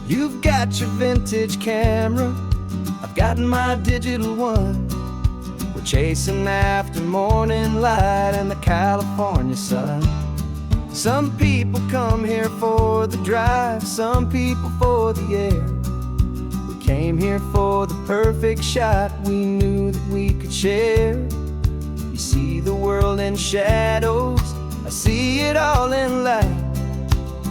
You've got your vintage camera, I've got my digital one. We're chasing after morning light and the California sun. Some people come here for the drive, some people for the air. We came here for the perfect shot we knew that we could share. You see the world in shadows, I see it all in light.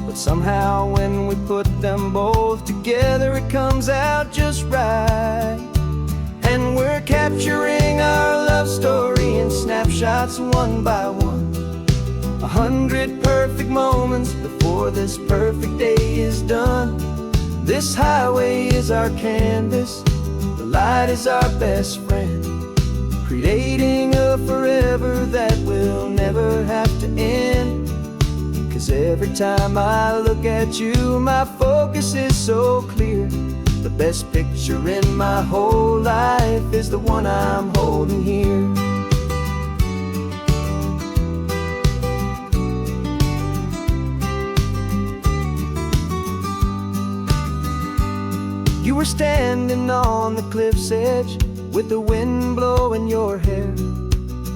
But somehow when we put them both together, it comes out just right. And we're capturing our love story in snapshots one by one. 100 perfect moments before this perfect day is done. This highway is our canvas, the light is our best friend, creating a forever that will never have to end. 'Cause every time I look at you, my focus is so clear. The best picture in my whole life is the one I'm holding here. You were standing on the cliff's edge with the wind blowing your hair,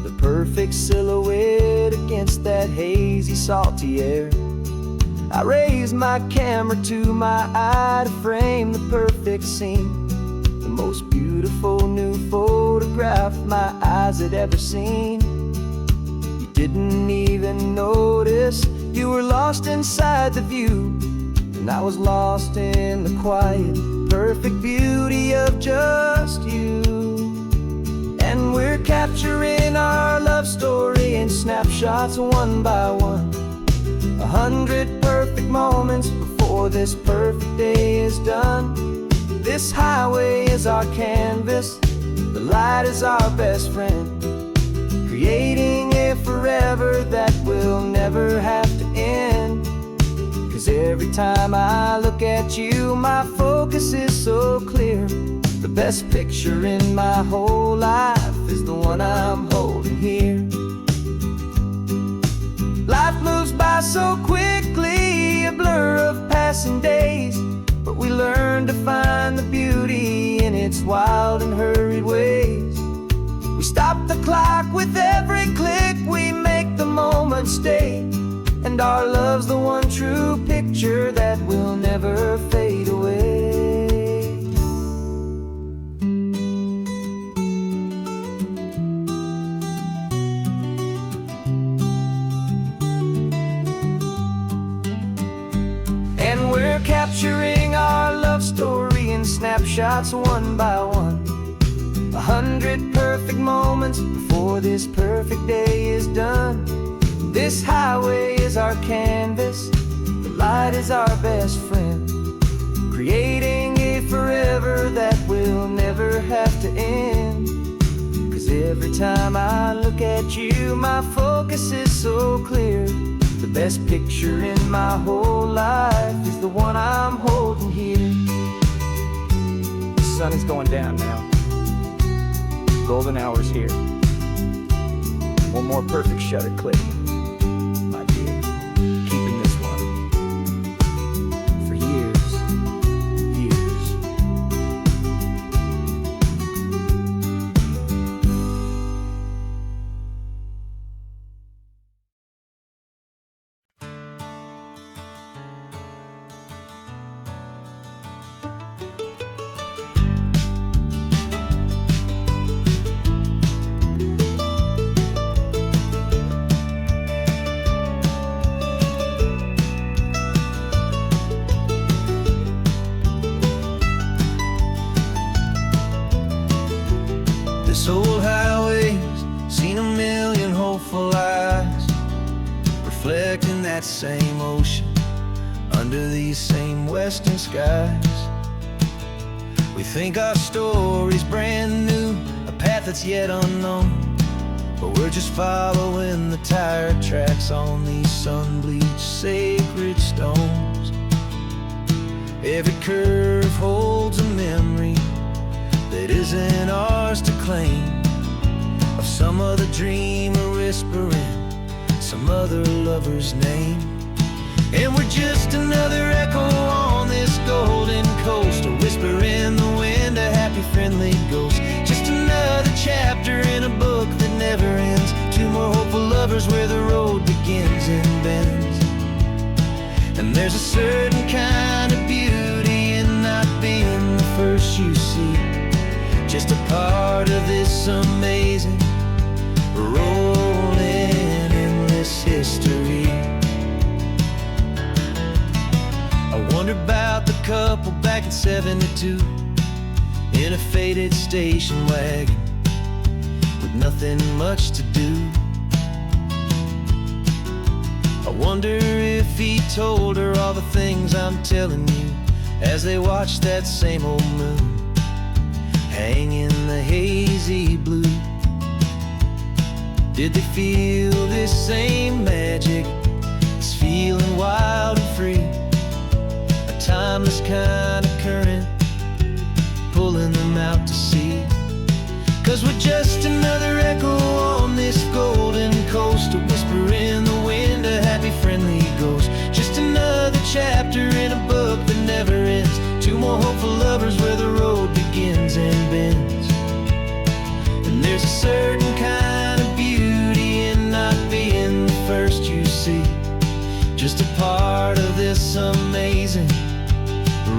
the perfect silhouette against that hazy, salty air. I raised my camera to my eye to frame the perfect scene, the most beautiful new photograph my eyes had ever seen. You didn't even notice you were lost inside the view, and I was lost in the quiet, perfect beauty of just you. And we're capturing our love story in snapshots one by one. 100 perfect moments before this perfect day is done. This highway is our canvas, the light is our best friend, creating a forever that will never have to end. 'Cause every time I look at you, my focus is so clear. The best picture in my whole life is the one I'm holding here. Life moves by so quickly, a blur of passing days, but we learn to find the beauty in its wild and hurried ways. We stop the clock with every click, we make the moment stay, and our love's the one true picture that will never fade away. And we're capturing our love story in snapshots one by one. 100 perfect moments before this perfect day is done. This highway is our canvas, the light is our best friend, creating a forever that will never have to end. 'Cause every time I look at you, my focus is so clear. The best picture in my whole life is the one I'm holding here. The sun is going down now. Golden hour's here. One more perfect shutter click. My dear, keeping this one for years, years. This old highway's seen a million hopeful eyes, reflecting that same ocean under these same western skies. We think our story's brand new, a path that's yet unknown, but we're just following the tire tracks on these sun-bleached sacred stones. Every curve holds a memory that isn't ours to claim, of some other dreamer whispering some other lover's name. And we're just another echo on this golden There's a certain kind of beauty in not being the first you see, just a part of this amazing, rolling, endless history. I wonder about the couple back in '72 in a faded station wagon with nothing much to do. I wonder if he told her all the things I'm telling you as they watched that same old moon hang in the hazy blue. Did they feel this same magic, this feeling wild and free, a timeless kind of current pulling them out to sea? 'Cause we're just another echo on this golden coast, a whisper in the wind, a happy friendly ghost. Just another chapter in a book that never ends, two more hopeful lovers where the road begins and bends. And there's a certain kind of beauty in not being the first you see, just a part of this amazing,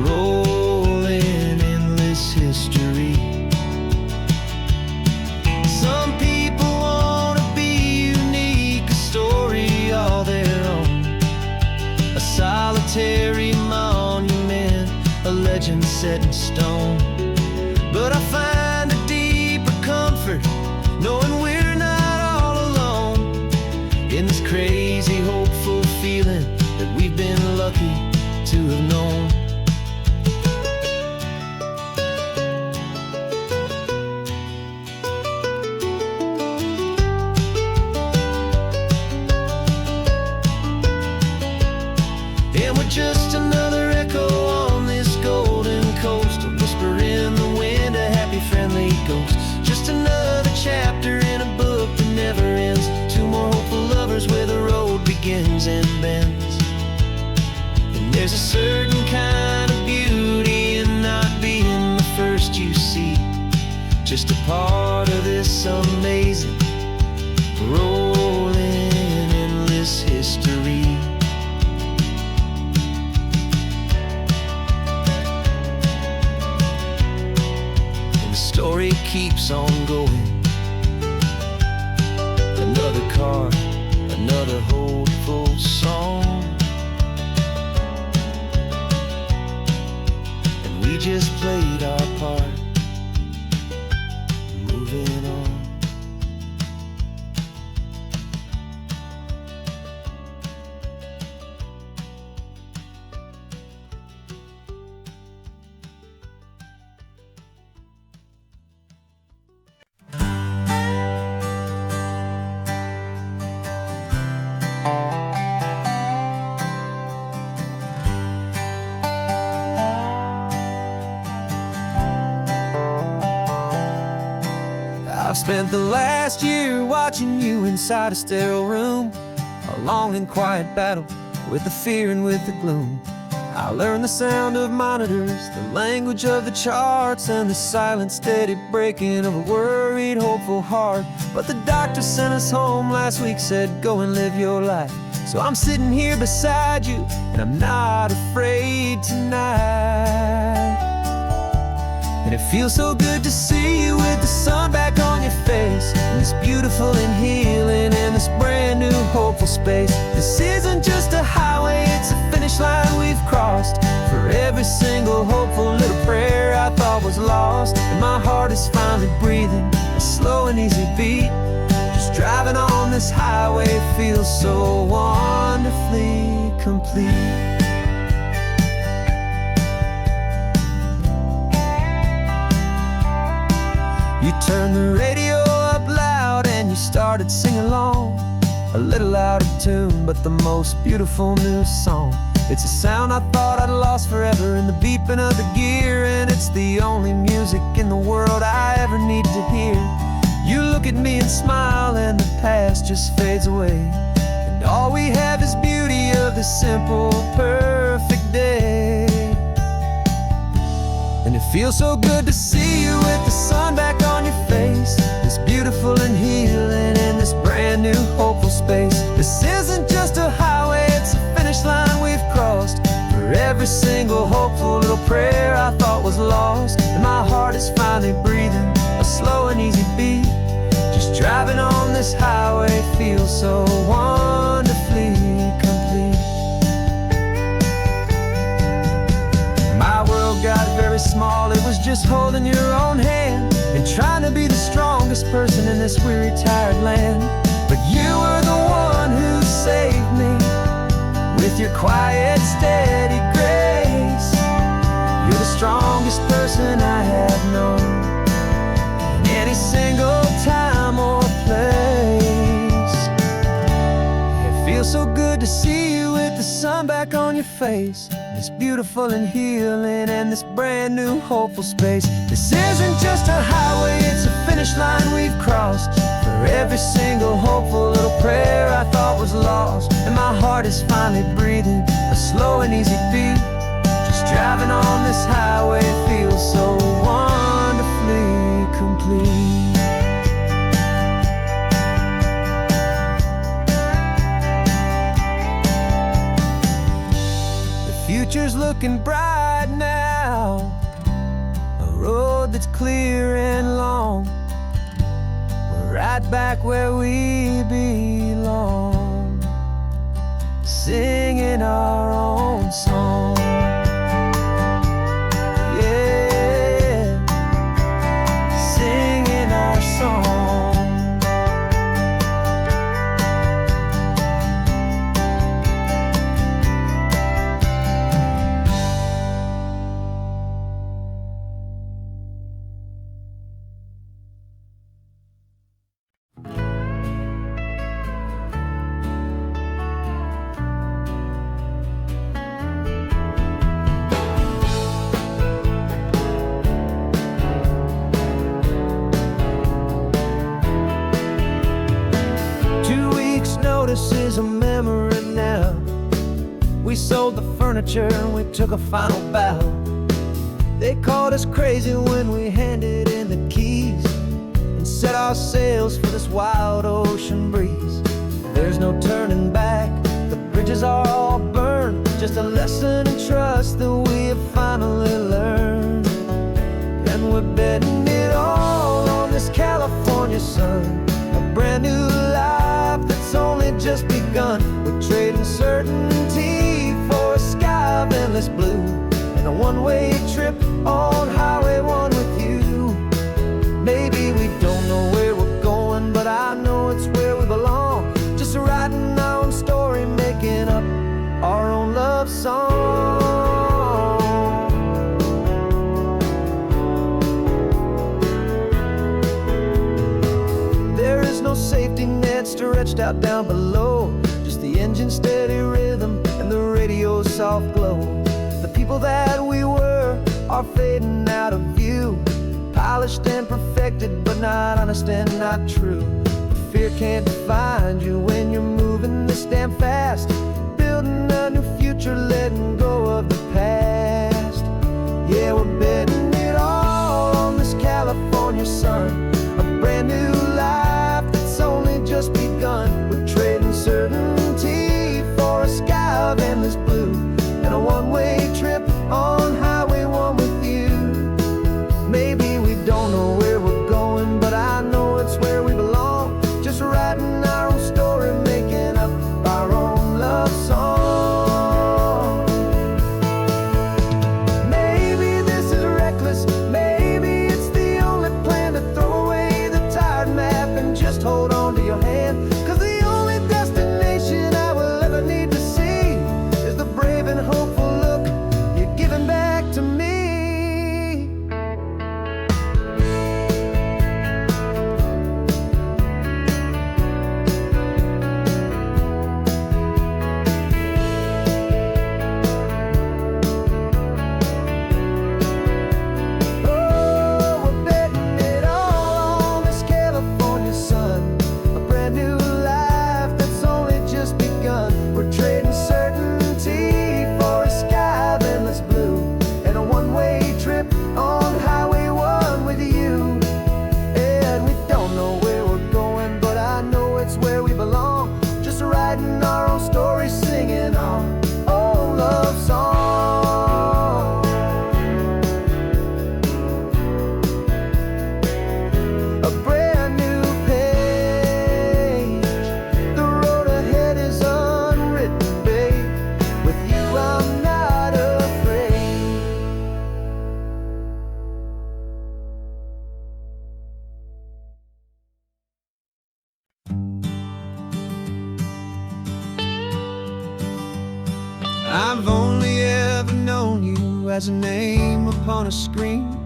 rolling, endless history. Some people wanna be unique, a story all their own, a solitary monument, a legend set in stone. But I find a deeper comfort knowing we're not all alone in this crazy, hopeful feeling that we've been lucky to have known. And we're just another echo on this golden coast, a whisper in the wind, a happy friendly ghost. Just another chapter in a book that never ends, two more hopeful lovers where the road begins and bends. And there's a certain kind of beauty in not being the first you see, just a part of this amazing, rolling, endless history. Story keeps on going. Another car, another hopeful song, and we just played our part, moving on. I've spent the last year watching you inside a sterile room, a long and quiet battle with the fear and with the gloom. I learned the sound of monitors, the language of the charts, and the silent, steady breaking of a worried, hopeful heart. But the doctor sent us home last week, said, go and live your life. So I'm sitting here beside you, and I'm not afraid tonight. And it feels so good to see you with the sun back on your face, and this beautiful and healing in this brand new hopeful space. This isn't just a highway, it's a finish line we've crossed. For every single hopeful little prayer I thought was lost, and my heart is finally breathing a slow and easy beat. Just driving on this highway feels so wonderfully complete. You turned the radio up loud and you started singing along, a little out of tune, but the most beautiful new song. It's a sound I thought I'd lost forever in the beeping of the gear, and it's the only music in the world I ever need to hear. You look at me and smile and the past just fades away, and all we have is beauty of this simple, perfect day. And it feels so good to see you with the sun back on your face, this beautiful and healing in this brand new hopeful space. This isn't just a highway, it's a finish line we've crossed. every single hopeful little prayer I thought was lost. And my heart is finally breathing a slow and easy beat. Just driving on this highway feels so wonderfully complete. My world got very small, it was just holding your own hand and trying to be the strongest person in this weary, tired land. But you were the one who saved me with your quiet, steady grace. You're the strongest person I have known in any single time or place. It feels so good to see you with the sun back on your face. It's beautiful and healing and this brand new hopeful space. This isn't just a highway, it's a finish line we've crossed. For every single hopeful little prayer I thought was lost. And my heart is finally breathing a slow and easy beat. Just driving on this highway feels so wonderfully complete. Future's looking bright now, a road that's clear and long. We're right back where we belong, singing our own song. Yeah, singing our song. This is a memory now. We sold the furniture and we took a final bow. They called us crazy when we handed in the keys and set our sails for this wild ocean breeze. There's no turning back, the bridges are all burned. Just a lesson in trust that we have finally learned. And we're betting it all on this California sun, a brand new life that's only just begun. We're trading certainty for a sky of endless blue and a one-way trip on Highway 1 with you. Maybe we don't know where we're going, but I know it's where we belong. Just writing our own story, making up our own love song. There is no safety net stretched out down below, just the engine's steady rhythm and the radio's soft glow. The people that we were are fading out of view, polished and perfected, but not honest and not true. Fear can't find you when you're moving this damn fast, building a new future, letting go of the past. Yeah, we're betting it all on this California sun, a brand new life that's only just begun. We're trading certainty for a sky of endless blue and a one-way trip on Highway 1 with you. Maybe we don't know where we're going, but I know it's where we belong. Just writing our own story, making up our own love song. has a name upon a screen,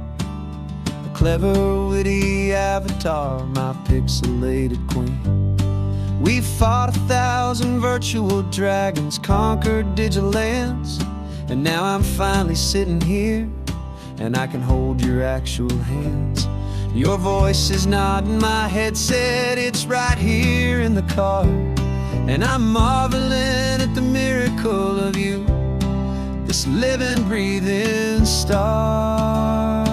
a clever, witty avatar, my pixelated queen. We fought 1,000 virtual dragons, conquered digital lands, and now I'm finally sitting here, and I can hold your actual hands. Your voice is not in my headset, it's right here in the car, and I'm marveling at the miracle of you, this living, breathing star.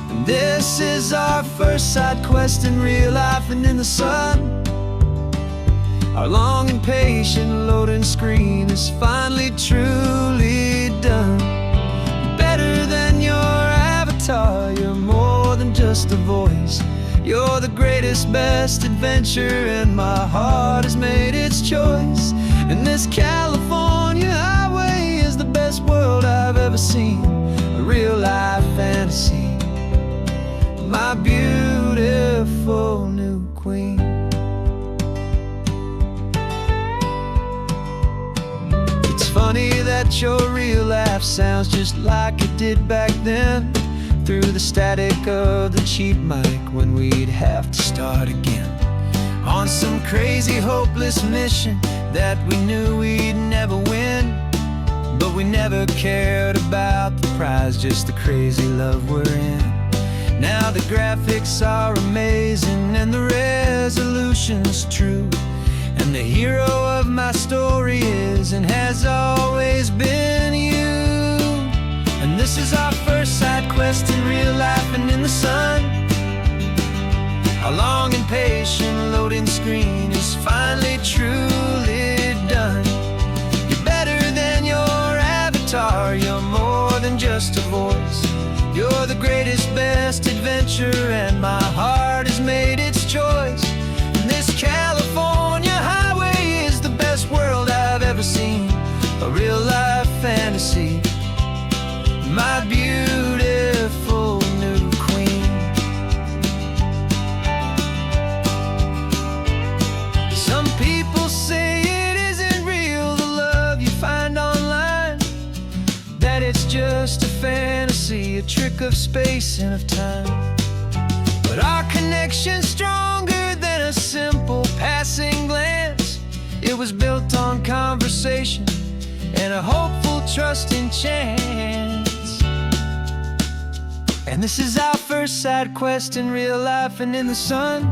And this is our first side quest in real life and in the sun. Our long and patient loading screen is finally truly done. Better than your avatar, you're more than just a voice. You're the greatest, best adventure, and my heart has made its choice. And this California highway is the best world I've ever seen, a real life fantasy, my beautiful new queen. It's funny that your real life sounds just like it did back then, through the static of the cheap mic when we'd have to start again, on some crazy hopeless mission that we knew we'd never win. But we never cared about the prize, just the crazy love we're in. Now the graphics are amazing and the resolution's true, and the hero of my story is and has always been you. And this is our first side quest in real life and in the sun. Our long and patient loading screen is finally truly done. You're better than your avatar, you're more than just a voice. You're the greatest, best adventure, and my heart has made its choice. And this California highway is the best world I've ever seen, a real life fantasy, my beautiful new queen. Some people say it isn't real, the love you find online, that it's just a fantasy, a trick of space and of time. But our connection's stronger than a simple passing glance. It was built on conversation and a hopeful, trusting chance. And this is our first side quest in real life and in the sun.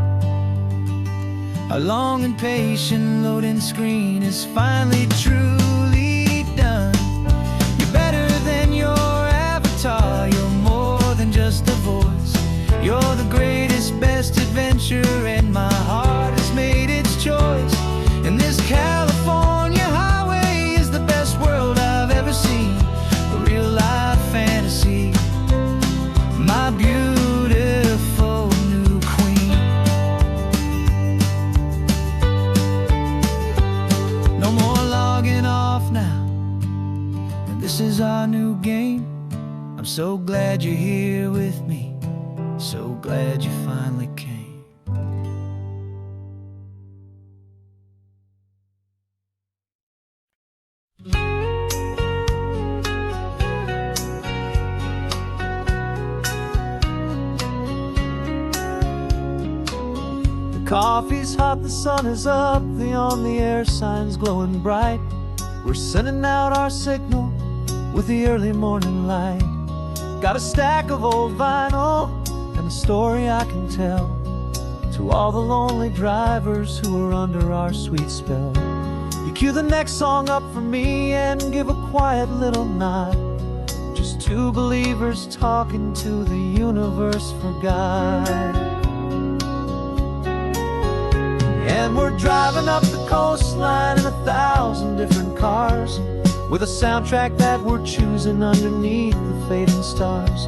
Our long and patient loading screen is finally truly done. You're better than your avatar, you're more than just a voice. You're the greatest, best adventure, and my heart has made its choice. And this California highway is the best world I've ever seen, a real life fantasy, my beautiful new queen. No more logging off now, and this is our new game. I'm so glad you're here with me, so glad you finally came. The coffee's hot, the sun is up, the on-the-air sign's glowing bright. We're sending out our signal with the early morning light. Got a stack of old vinyl and a story I can tell to all the lonely drivers who are under our sweet spell. You cue the next song up for me and give a quiet little nod. Just two believers talking to the universe for God. And we're driving up the coastline in 1,000 different cars, with a soundtrack that we're choosing underneath the fading stars.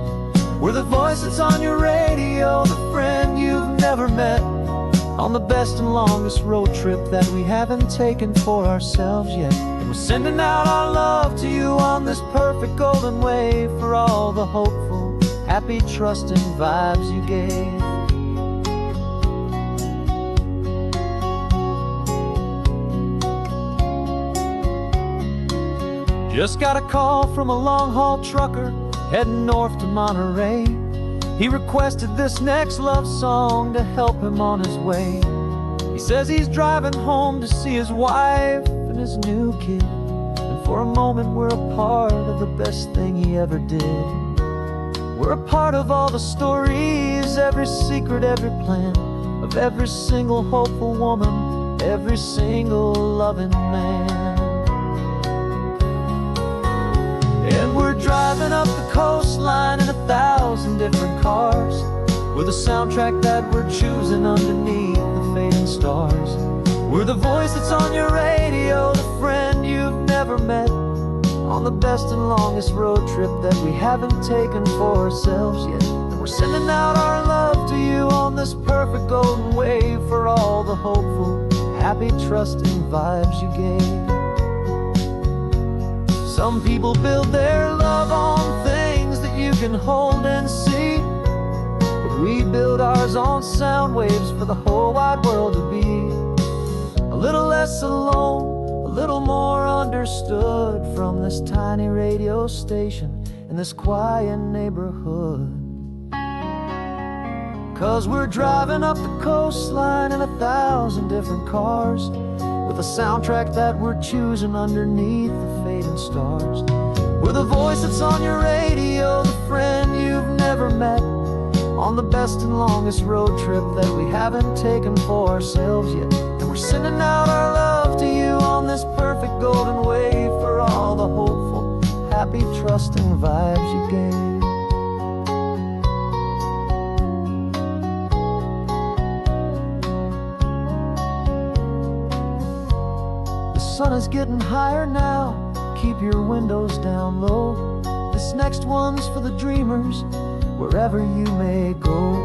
We're the voice that's on your radio, the friend you've never met, on the best and longest road trip that we haven't taken for ourselves yet. And we're sending out our love to you on this perfect golden wave, for all the hopeful, happy, trusting vibes you gave. Just got a call from a long-haul trucker heading north to Monterey. He requested this next love song to help him on his way. He says he's driving home to see his wife and his new kid, and for a moment we're a part of the best thing he ever did. We're a part of all the stories, every secret, every plan, of every single hopeful woman, every single loving man. And we're driving up the coastline in 1,000 different cars. We're the soundtrack that we're choosing underneath the fading stars. We're the voice that's on your radio, the friend you've never met, on the best and longest road trip that we haven't taken for ourselves yet. And we're sending out our love to you on this perfect golden wave, for all the hopeful, happy, trusting vibes you gave. Some people build their love on things that you can hold and see, but we build ours on sound waves for the whole wide world to be a little less alone, a little more understood, from this tiny radio station in this quiet neighborhood. 'Cause we're driving up the coastline in 1,000 different cars, with a soundtrack that we're choosing underneath the fading stars. We're the voice that's on your radio, the friend you've never met, on the best and longest road trip that we haven't taken for ourselves yet. And we're sending out our love to you on this perfect golden wave, for all the hopeful, happy, trusting vibes you gave. The sun is getting higher now, keep your windows down low. This next one's for the dreamers, wherever you may go.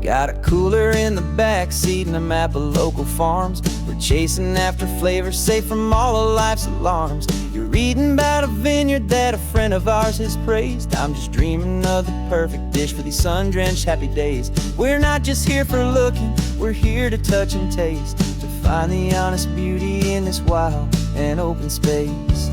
Got a cooler in the back seat and a map of local farms. We're chasing after flavors safe from all of life's alarms. You're reading about a vineyard that a friend of ours has praised. I'm just dreaming of the perfect dish for these sun-drenched happy days. We're not just here for looking, we're here to touch and taste, to find the honest beauty in this wild and open space.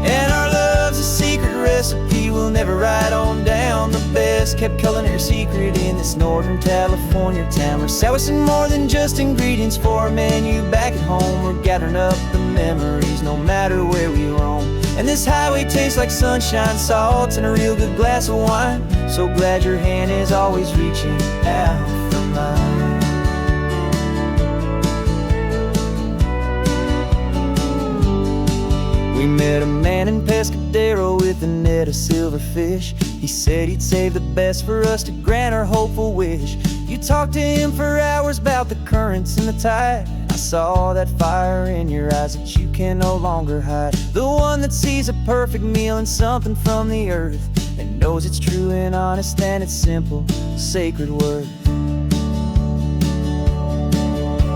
And our love's a secret recipe we'll never write on down. The best kept culinary secret in this Northern California town. We're sourcing more than just ingredients for a menu back at home. We're gathering up the memories no matter where we roam. And this highway tastes like sunshine, salt, and a real good glass of wine. So glad your hand is always reaching out for mine. We met a man in Pescadero with a net of silverfish. He said he'd save the best for us to grant our hopeful wish. You talked to him for hours about the currents and the tide. I saw that fire in your eyes that you can no longer hide. The one that sees a perfect meal in something from the earth, and knows it's true and honest and it's simple, sacred worth.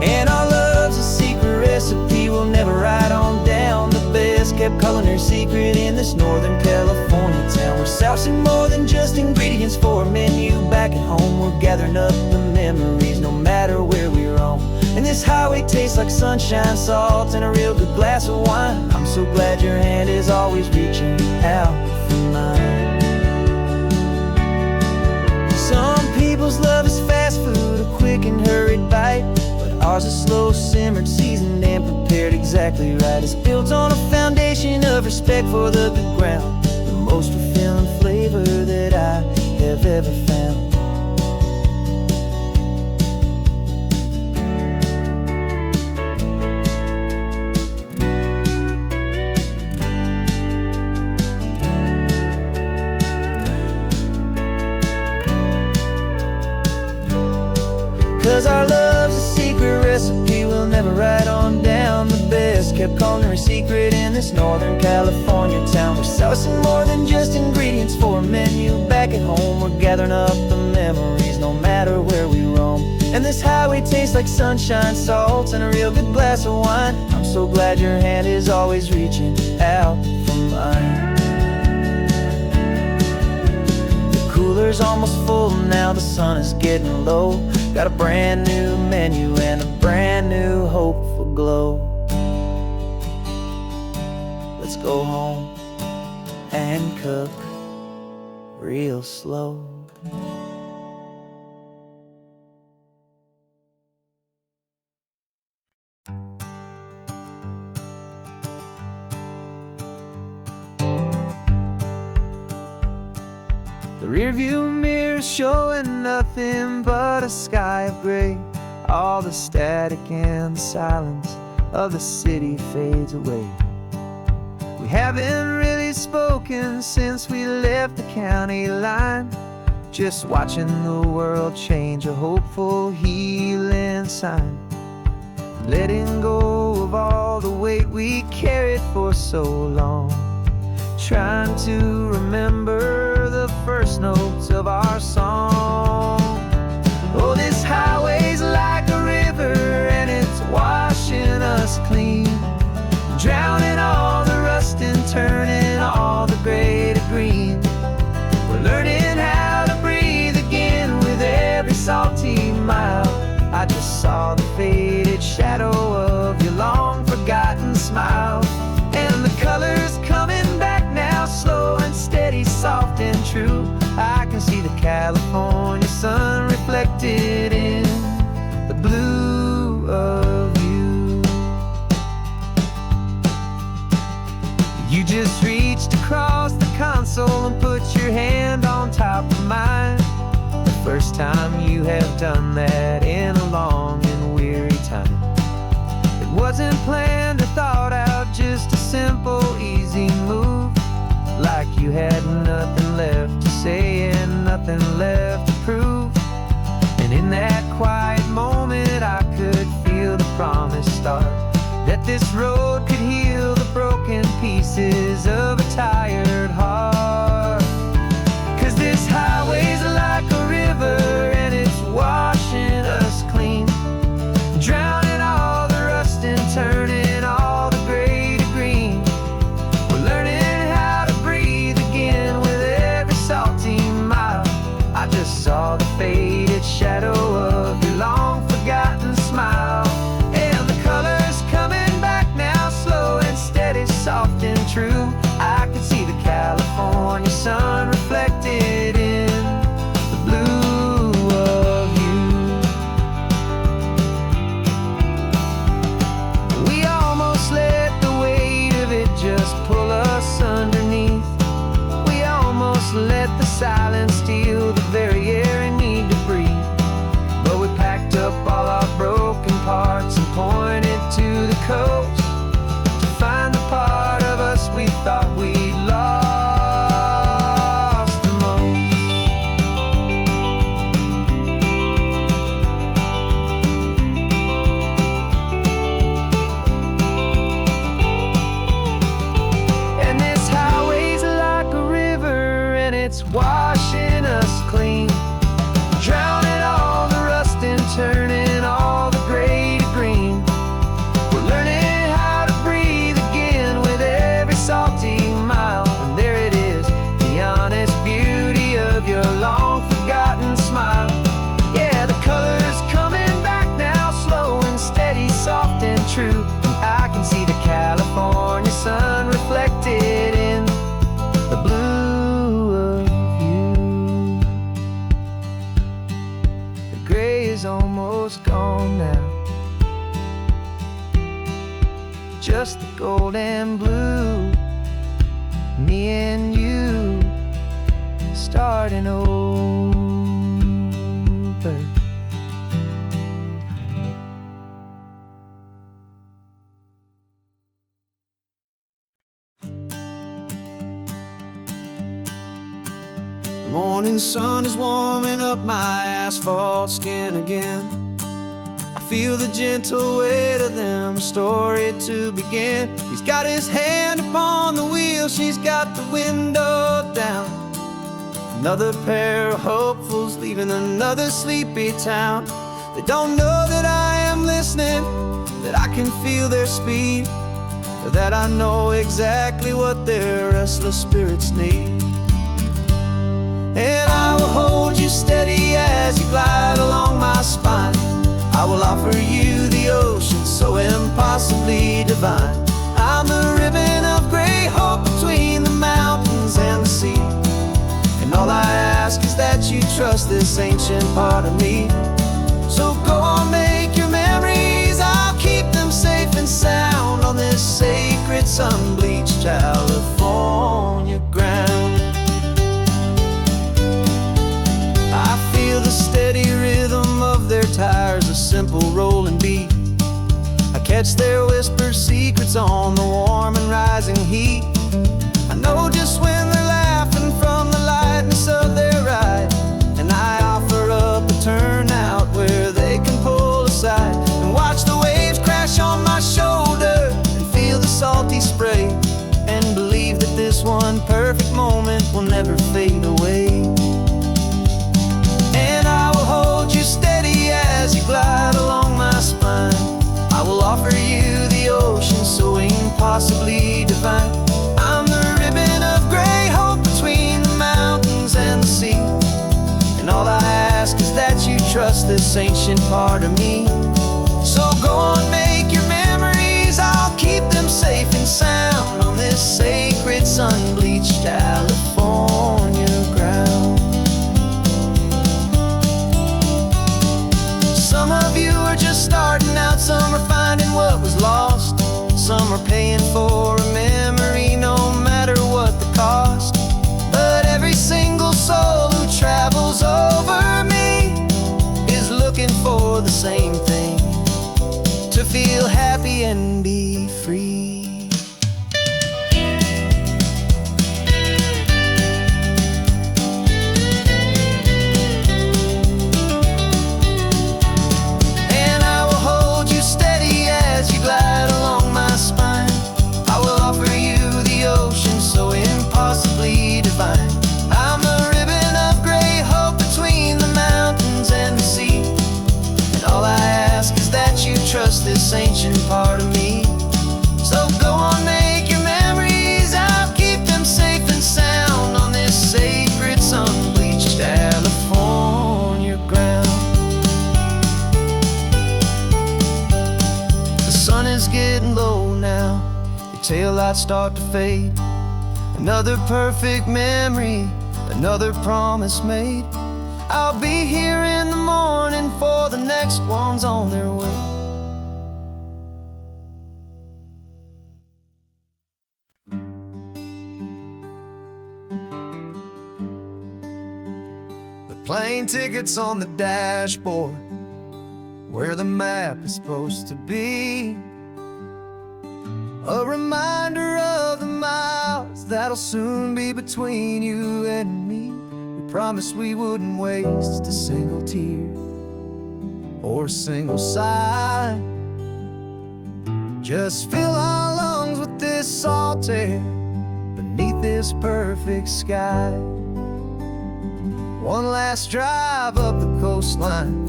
And our love's a secret recipe we'll never write on down. The best kept culinary secret in this Northern California town. We're sourcing more than just ingredients for a menu back at home. We're gathering up the memories no matter where we roam. And this highway tastes like sunshine, salt, and a real good glass of wine. I'm so glad your hand is always reaching out for mine. Some people's love is fast food, a quick and hurried bite. Ours is slow simmered, seasoned and prepared exactly right. It's built on a foundation of respect for the good ground, the most fulfilling flavor that I have ever found. 'Cause our love's a secret recipe we'll never right on down. The best kept culinary secret in this Northern California town. We're saucing more than just ingredients for a menu. Back at home, we're gathering up the memories, no matter where we roam. And this highway tastes like sunshine, salt, and a real good glass of wine. I'm so glad your hand is always reaching out for mine. The cooler's almost full now, the sun is getting low. Got a brand new menu and a brand new hopeful glow. Let's go home and cook real slow. The rearview mirror's showing nothing but a sky of gray. All the static and the silence of the city fades away. We haven't really spoken since we left the county line. Just watching the world change, a hopeful healing sign. Letting go of all the weight we carried for so long. Trying to remember the first notes of our song. Oh, this highway's like a river and it's washing us clean, drowning all the rust and turning all the gray to green. We're learning how to breathe again with every salty mile. I just saw the faded shadow of your long forgotten smile. And the colors coming back now, slow and steady, soft and true. I can see the California sun reflected in the blue of you. You just reached across the console and put your hand on top of mine. The first time you have done that in a long and weary time. It wasn't planned or thought out, just a simple, easy move. Like you had nothing left to say and nothing left to prove. And in that quiet moment I could feel the promise start, that this road could heal the broken pieces of a tired heart. 'Cause this highway's like a river and it's washing us clean, drowning all the rust and turning all the gray to green. We're learning how to breathe again with every salty mile. I just saw the faded shadow of your long forgotten smile. And the colors coming back now, slow and steady, soft and true. I can see the California sun reflected in the blue of you. We almost let the weight of it just pull us underneath. We almost let the silence steal the very air I need to breathe. But we packed up all our broken parts and pointed to the coast to find the part of us we thought we'd lost the most. And this highway's like a river and it's washing us clean, drowning all the rust and turning all the gray to green. We're learning how to breathe again with every salty mile. And there it is, the honest beauty of your long forgotten smile. Yeah, the colors coming back now, slow and steady, soft and true. I can see the California sun reflected in the blue of you. The gray is almost gone now, just the gold and blue. Me and you starting over. The morning sun is warming up my asphalt skin again. I feel the gentle weight of them, a story to begin. He's got his hand upon the wheel, she's got the window down. Another pair of hopefuls leaving another sleepy town. They don't know that I am listening, that I can feel their speed, or that I know exactly what their restless spirits need. And I will hold you steady as you glide along my spine. I will offer you the ocean so impossibly divine. I'm the ribbon of gray hope between the mountains and the sea. And all I ask is that you trust this ancient part of me. So go on, make your memories, I'll keep them safe and sound on this sacred sun-bleached California ground. I feel the steady rhythm of their tires, a simple rolling beat. I catch their whispered secrets on the warm and rising heat. I know just when they're laughing from the lightness of their ride, and I offer up a turnout where they can pull aside and watch the waves crash on my shoulder and feel the salty spray, and believe that this one perfect moment will never fade away. And I will hold you steady as you glide along my spine. I will offer you the ocean so impossibly divine. I'm the ribbon of gray hope between the mountains and the sea. And all I ask is that you trust this ancient part of me. So go on, make your memories, I'll keep them safe and sound on this sacred sun-bleached California ground. Some of you are just starting out, some are finding what was lost, some are paying for a memory no matter what the cost. But every single soul who travels over me is looking for the same thing, to feel happy and be free. And I will hold you steady as you glide along my spine. I will offer you the ocean so impossibly divine. I'm the ribbon of gray hope between the mountains and the sea. And all I ask is that you trust this ancient part of me. So go on, make your memories, I'll keep them safe and sound on this sacred sun-bleached California ground. The sun is getting low now, your taillights start to fade. Another perfect memory, another promise made. I'll be here in the morning for the next ones on their way. The plane ticket's on the dashboard, where the map is supposed to be. A reminder of the miles that'll soon be between you and me. We promised we wouldn't waste a single tear or a single sigh. Just fill our lungs with this salt air beneath this perfect sky. One last drive up the coastline,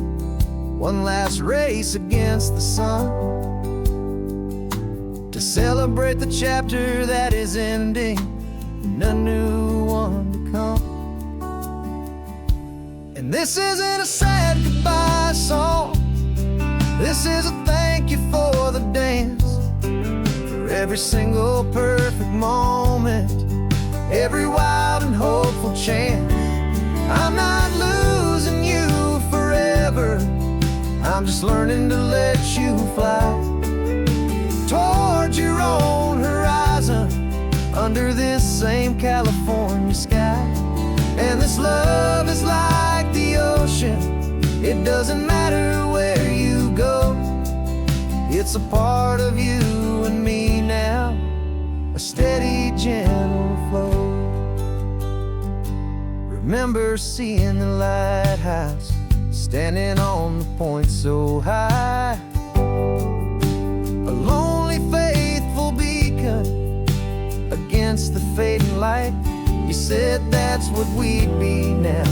one last race against the sun, to celebrate the chapter that is ending and a new one to come. And this isn't a sad goodbye song, this is a thank you for the dance, for every single perfect moment, every wild and hopeful chance. I'm not losing you forever, I'm just learning to let you fly toward your own horizon, under this same California sky. And this love is like the ocean, it doesn't matter where you go, it's a part of you and me now, a steady, gentle flow. Remember seeing the lighthouse, standing on the point so high, said that's what we'd be now,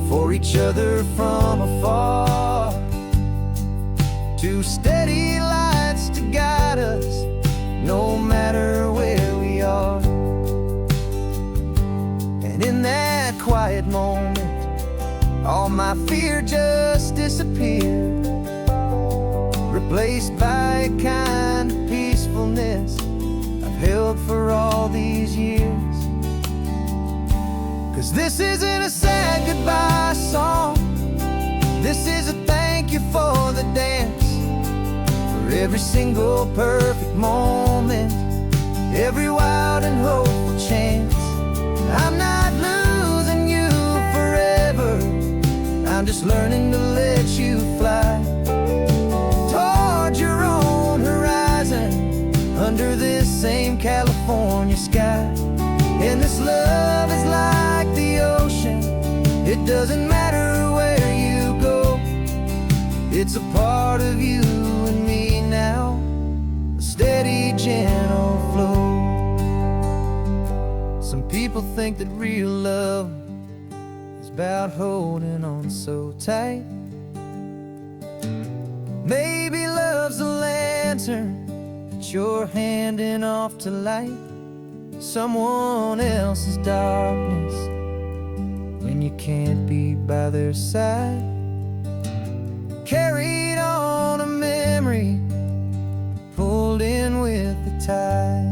for each other from afar. Two steady lights to guide us, no matter where we are. And in that quiet moment, all my fear just disappeared, replaced by a kind of peacefulness I've held for all these years. 'Cause this isn't a sad goodbye song, this is a thank you for the dance, for every single perfect moment, every wild and hopeful chance. I'm not losing you forever, I'm just learning to let you fly toward your own horizon, under this same California sky. And this love is like the ocean, it doesn't matter where you go, it's a part of you and me now, a steady, gentle flow. Some people think that real love is about holding on so tight. Maybe love's a lantern that you're handing off to light someone else's darkness when you can't be by their side. Carried on a memory, pulled in with the tide.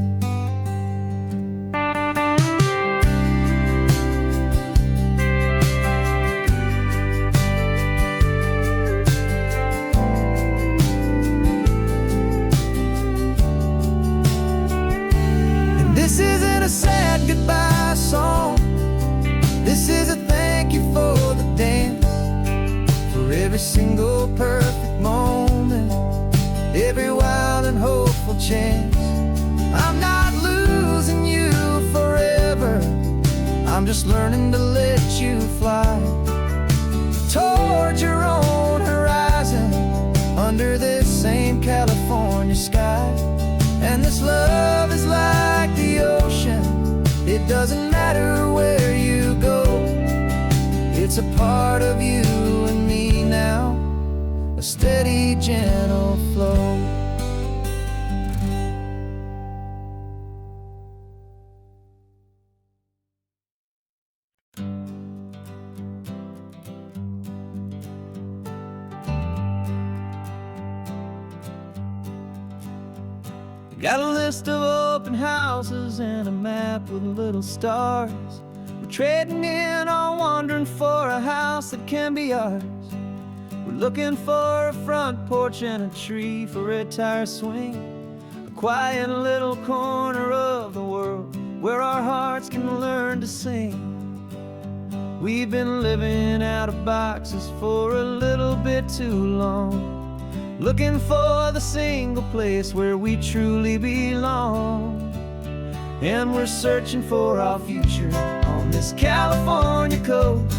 This isn't a sad goodbye song, this is a thank you for the dance, for every single perfect moment, every wild and hopeful chance. I'm not losing you forever, I'm just learning to let you fly toward your own horizon, under this same California sky. And this love is like the ocean, it doesn't matter where you go, it's a part of you and me now, a steady, gentle flow. Got a list of open houses and a map with little stars. We're trading in on wandering for a house that can be ours. We're looking for a front porch and a tree for a tire swing, a quiet little corner of the world where our hearts can learn to sing. We've been living out of boxes for a little bit too long, looking for the single place where we truly belong. And we're searching for our future on this California coast,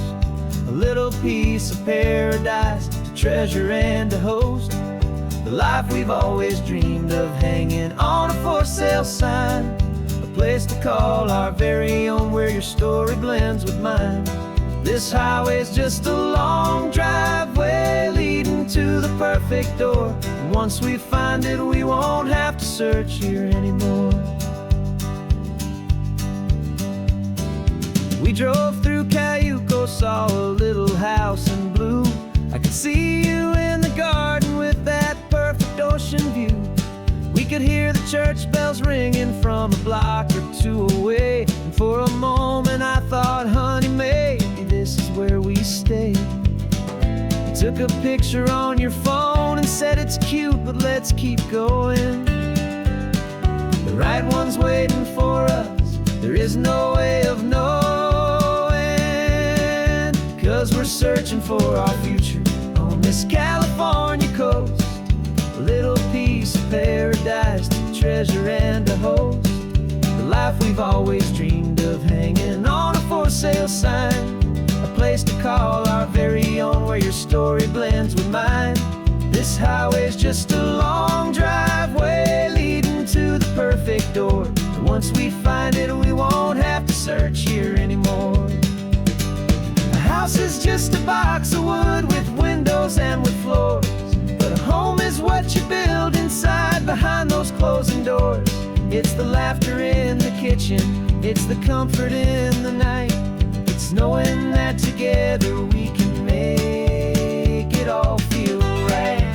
a little piece of paradise to treasure and to host, the life we've always dreamed of, hanging on a for sale sign, a place to call our very own, where your story blends with mine. This highway's just a long driveway leading to the perfect door, and once we find it, we won't have to search here anymore. We drove through Cayuco, saw a little house in blue. I could see you in the garden with that perfect ocean view. We could hear the church bells ringing from a block or two away, and for a moment I thought, honey, maybe this is where we stay. You took a picture on your phone and said it's cute, but let's keep going. The right one's waiting for us, there is no way of knowing, 'cause we're searching for our future on this California coast, a little piece of paradise to treasure and to host, the life we've always dreamed of, hanging on a for sale sign, a place to call our very own, where your story blends with mine. This highway's just a long driveway leading to the perfect door, and once we find it, we won't have to search here anymore. A house is just a box of wood with windows and with floors, but a home is what you build inside behind those closing doors. It's the laughter in the kitchen, it's the comfort in the night, it's knowing that together we can make it all feel right.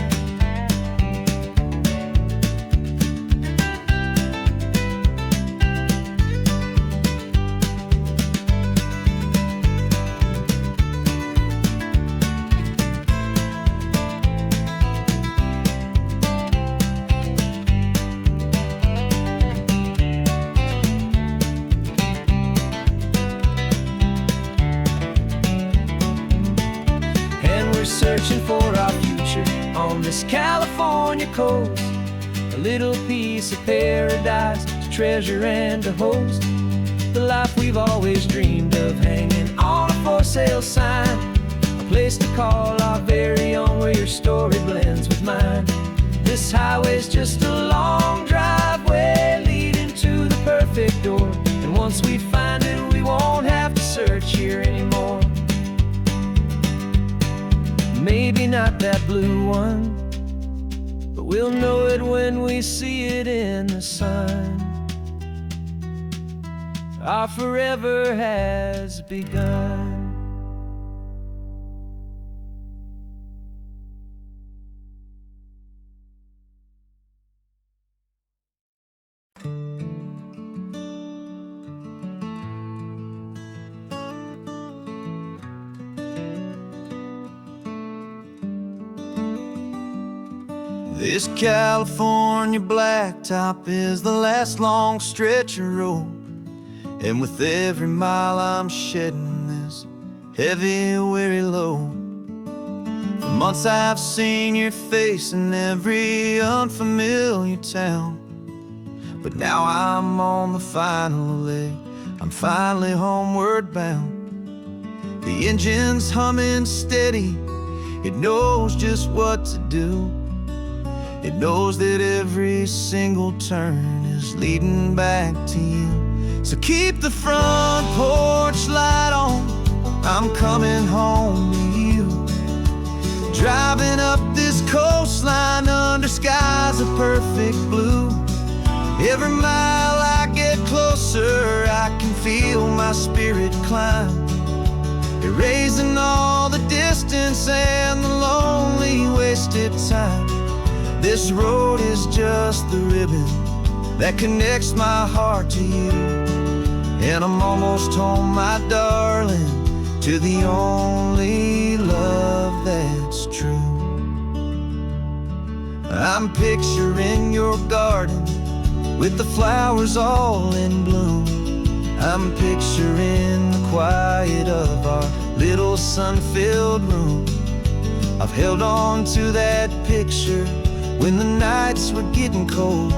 Searching for our future on this California coast, a little piece of paradise to treasure and to host, the life we've always dreamed of, hanging on a for sale sign, a place to call our very own, where your story blends with mine. This highway's just a long driveway leading to the perfect door, and once we find it we won't have to search here anymore. Maybe not that blue one, but we'll know it when we see it in the sun. Our forever has begun. This California blacktop is the last long stretch of road, and with every mile I'm shedding this heavy, weary load. For months I've seen your face in every unfamiliar town, but now I'm on the final leg, I'm finally homeward bound. The engine's humming steady, it knows just what to do. It knows that every single turn is leading back to you. So keep the front porch light on, I'm coming home to you. Driving up this coastline under skies of perfect blue. Every mile I get closer, I can feel my spirit climb, erasing all the distance and the lonely wasted time. This road is just the ribbon that connects my heart to you, and I'm almost home, my darling, to the only love that's true. I'm picturing your garden with the flowers all in bloom. I'm picturing the quiet of our little sun-filled room. I've held on to that picture when the nights were getting cold,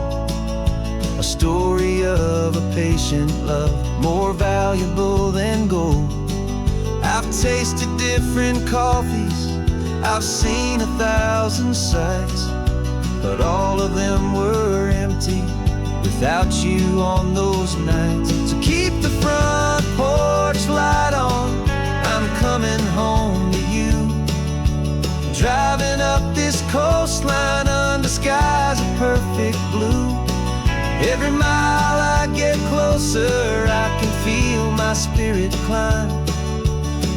a story of a patient love, more valuable than gold. I've tasted different coffees, I've seen 1,000 sights, but all of them were empty without you on those nights. So keep the front porch light on, I'm coming home to you. Driving up this coastline under skies of perfect blue. Every mile I get closer, I can feel my spirit climb,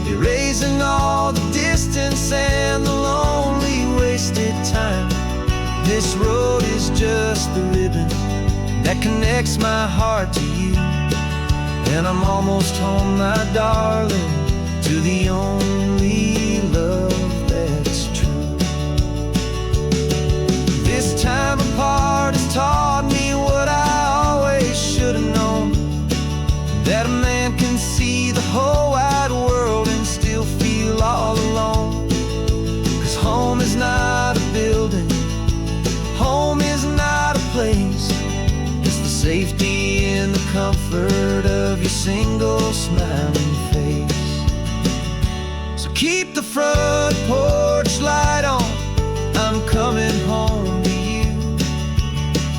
erasing all the distance and the lonely wasted time. This road is just the ribbon that connects my heart to you, and I'm almost home, my darling, to the only love that's true. This time apart has taught me what I always should have known, that a man can see the whole wide world and still feel all alone. 'Cause home is not a building, home is not a place, it's the safety and the comfort of your single smiling face. So keep the front porch light on, I'm coming home to you.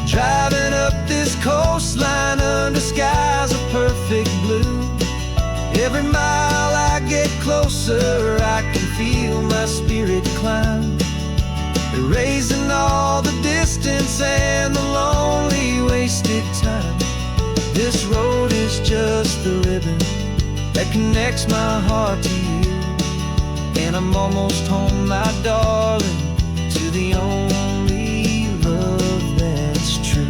Driving up this coastline under skies of perfect blue. get closer, I can feel my spirit climb, erasing all the distance and the lonely wasted time. This road is just the ribbon that connects my heart to you, and I'm almost home, my darling, to the only love that's true.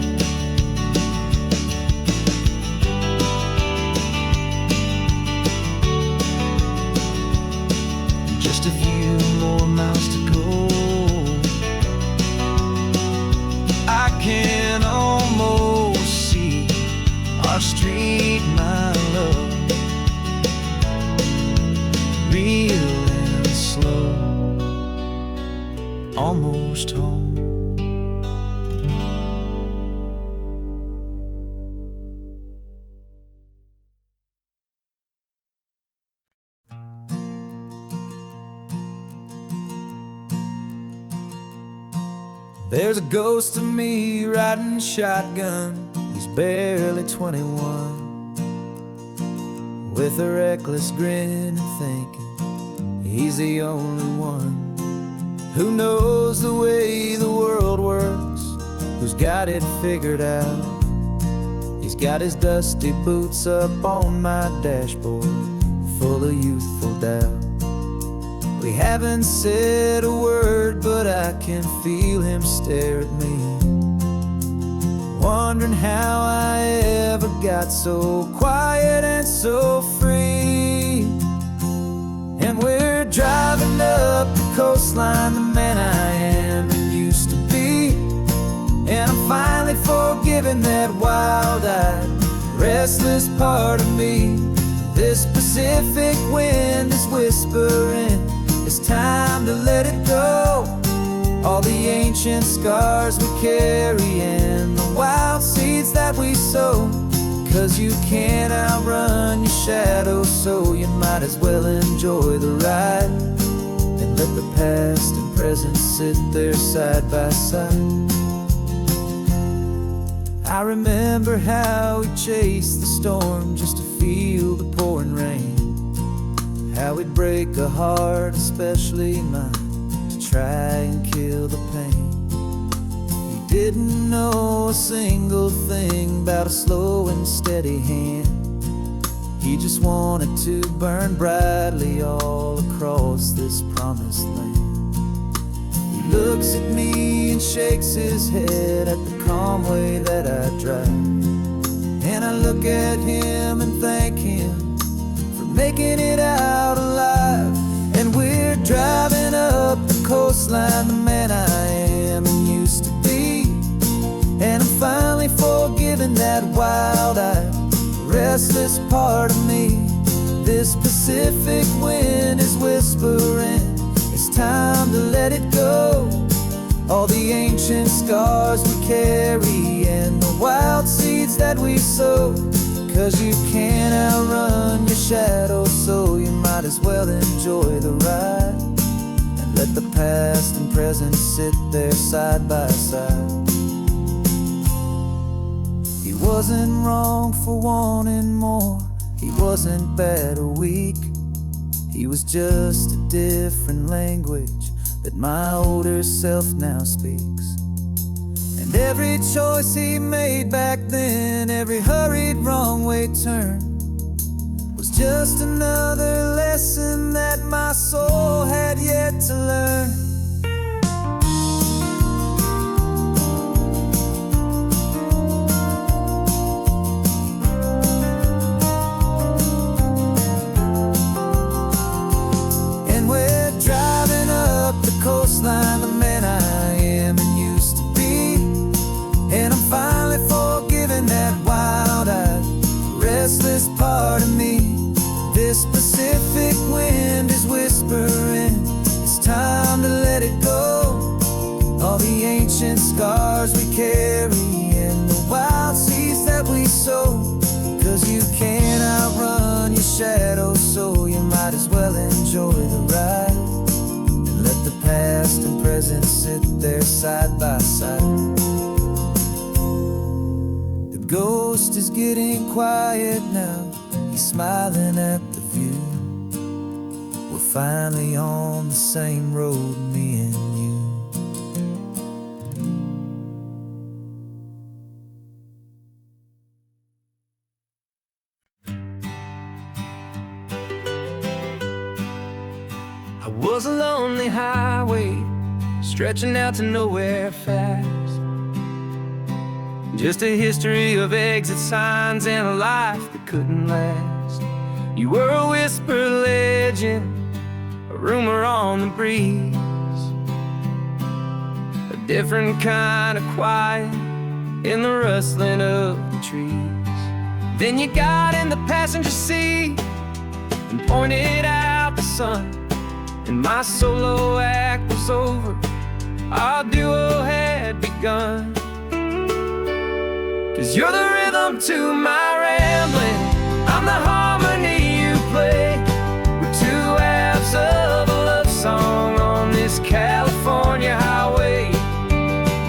Just a few more miles to go, I can almost see our street, my love, real and slow, almost home. There's a ghost of me riding shotgun. He's barely 21, with a reckless grin and thinking he's the only one who knows the way the world works, who's got it figured out. He's got his dusty boots up on my dashboard, full of youthful doubt. We haven't said a word, but I can feel him stare at me, wondering how I ever got so quiet and so free. And we're driving up the coastline, the man I am and used to be, and I'm finally forgiving that wild-eyed, restless part of me. This Pacific wind is whispering, it's time to let it go. All the ancient scars we carry and the wild seeds that we sow. 'Cause you can't outrun your shadow, so you might as well enjoy the ride, and let the past and present sit there side by side. I remember how we chased the storm just to feel the pouring rain, how we'd break a heart, especially mine, to try and kill the pain. He didn't know a single thing about a slow and steady hand. He just wanted to burn brightly all across this promised land. He looks at me and shakes his head at the calm way that I drive, and I look at him and thank him for making it out alive. And we're driving up the coastline, the man I am and used to be, and I'm finally forgiving that wild-eyed, restless part of me. This Pacific wind is whispering, it's time to let it go. All the ancient scars we carry and the wild seeds that we sow. 'Cause you can't outrun your shadow, so you might as well enjoy the ride, and let the past and present sit there side by side. He wasn't wrong for wanting more, he wasn't bad or weak. He was just a different language that my older self now speaks. And every choice he made back then, every hurried wrong way turn, was just another lesson that my soul had yet to learn. And we're driving up the coastline, the man I am and used to be, and I'm finally forgiving that wild-eyed, restless part of me. This Pacific wind is whispering, it's time to let it go. All the ancient scars we carry and the wild seeds that we sow. 'Cause you can't outrun your shadow, so you might as well enjoy the ride, and let the past and present sit there side by side. The ghost is getting quiet now, he's smiling at the view, finally on the same road, me and you. I was a lonely highway stretching out to nowhere fast. Just a history of exit signs and a life that couldn't last. You were a whisper legend, a rumor on the breeze, a different kind of quiet in the rustling of the trees. Then you got in the passenger seat and pointed out the sun, and my solo act was over, our duo had begun. 'Cause you're the rhythm to my rambling, I'm the harmony you play. We're two halves of a love song on this California highway,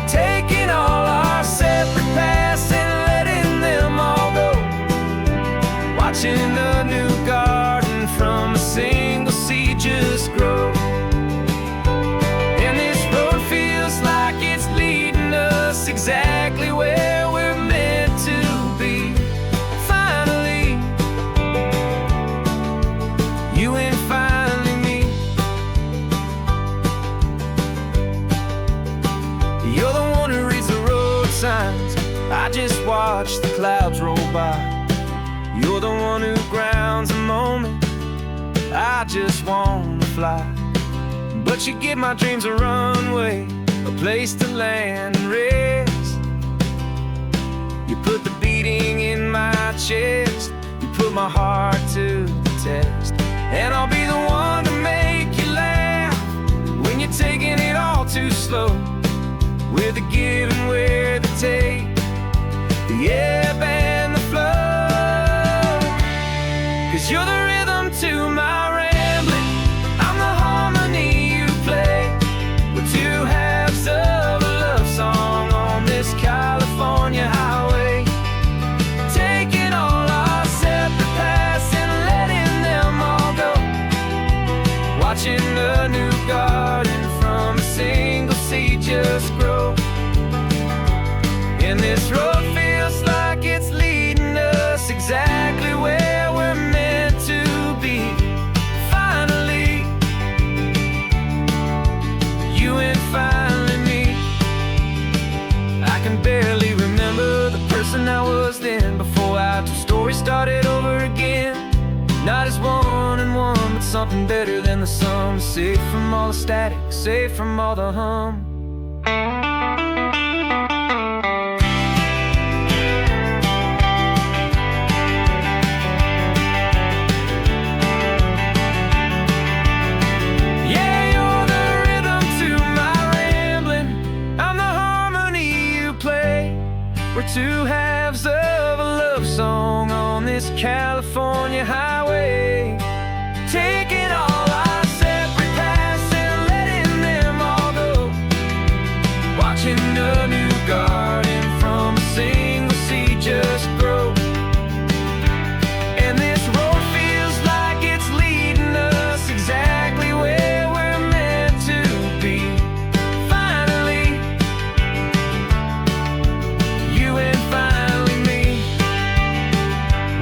taking all our separate paths and letting them all go, watching a new garden from a single seed just grow. And this road feels like it's leading us exactly where we're meant to be. Finally, you and finally me. You're the one who reads the road signs, I just watch the clouds roll by. You're the one who grounds a moment, I just wanna fly. But you give my dreams a runway, a place to land and rest. You put the beating in my chest, you put my heart to the test. And I'll be the one to make you laugh when you're taking it all too slow. We're the give and we're the take, the ebb and the flow. 'Cause you're the rhythm to my rambling, I'm the harmony you play. We're two halves of a love song on this California highway, taking all our separate paths and letting them all go, watching a new garden from a single seed just grow. And this road feels like it's leading us exactly where we're meant to be. Finally, you and finally me. I can barely remember the person I was then, before our two stories started over again. Not as one and one, but something better than the sum. Safe from all the static, safe from all the hum. We're two halves of a love song on this California highway, taking all our separate paths and letting them all go, watching a new garden from a single seed just grow. And this road feels like it's leading us exactly where we're meant to be. Finally, you and finally me.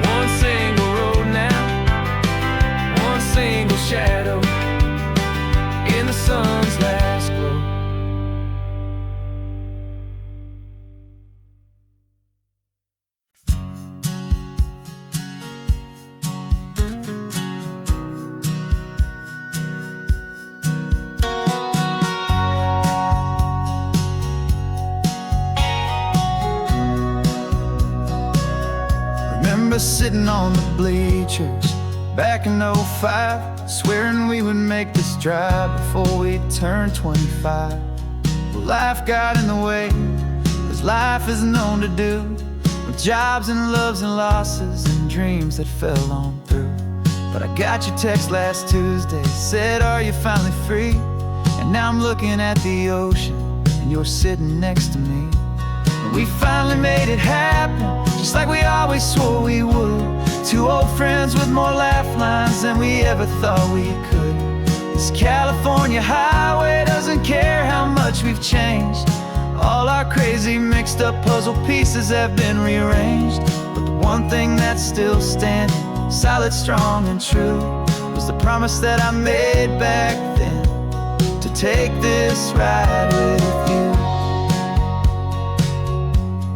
One single road now, one single shadow in the sun's last glow. Remember sitting on the bleachers back in '05, swearing we would make this drive before we turned 25. Well, life got in the way, as life is known to do, with jobs and loves and losses and dreams that fell on through. But I got your text last Tuesday, said, are you finally free? And now I'm looking at the ocean, and you're sitting next to me. And we finally made it happen, just like we always swore we would. Two old friends with more laugh lines than we ever thought we could. This California highway doesn't care how much we've changed. All our crazy mixed up puzzle pieces have been rearranged. But the one thing that's still standing, solid, strong, and true, was the promise that I made back then, to take this ride with you.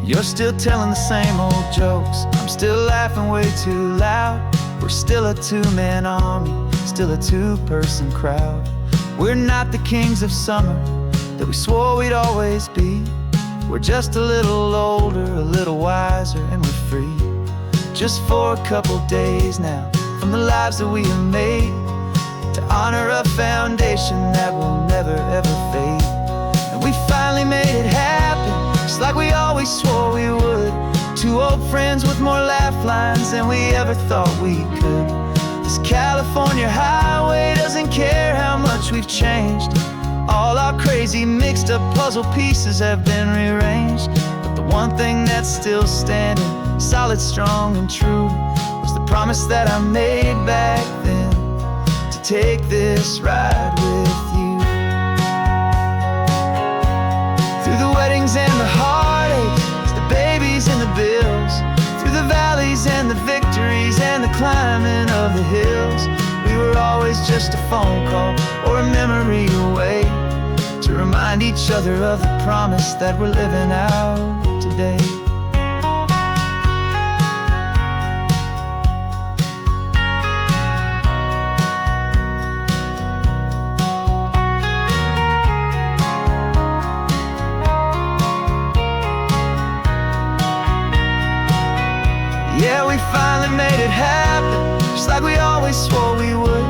You're still telling the same old jokes, I'm still laughing way too loud. We're still a two-man army, still a two-person crowd. We're not the kings of summer that we swore we'd always be. We're just a little older, a little wiser, and we're free. Just for a couple days now, from the lives that we have made, to honor a foundation that will never ever fade. And we finally made it happen, just like we always swore we would. Two old friends with more laugh lines than we ever thought we could. This California highway doesn't care how much we've changed. All our crazy mixed up puzzle pieces have been rearranged. But the one thing that's still standing, solid, strong, and true, was the promise that I made back then, to take this ride with you. Through the weddings and the heartaches, the babies and the bills, through the valleys and the victories and the climbing of the hills, we were always just a phone call or a memory away, to remind each other of the promise that we're living out today. Yeah, we finally made it happen, just like we always swore we would.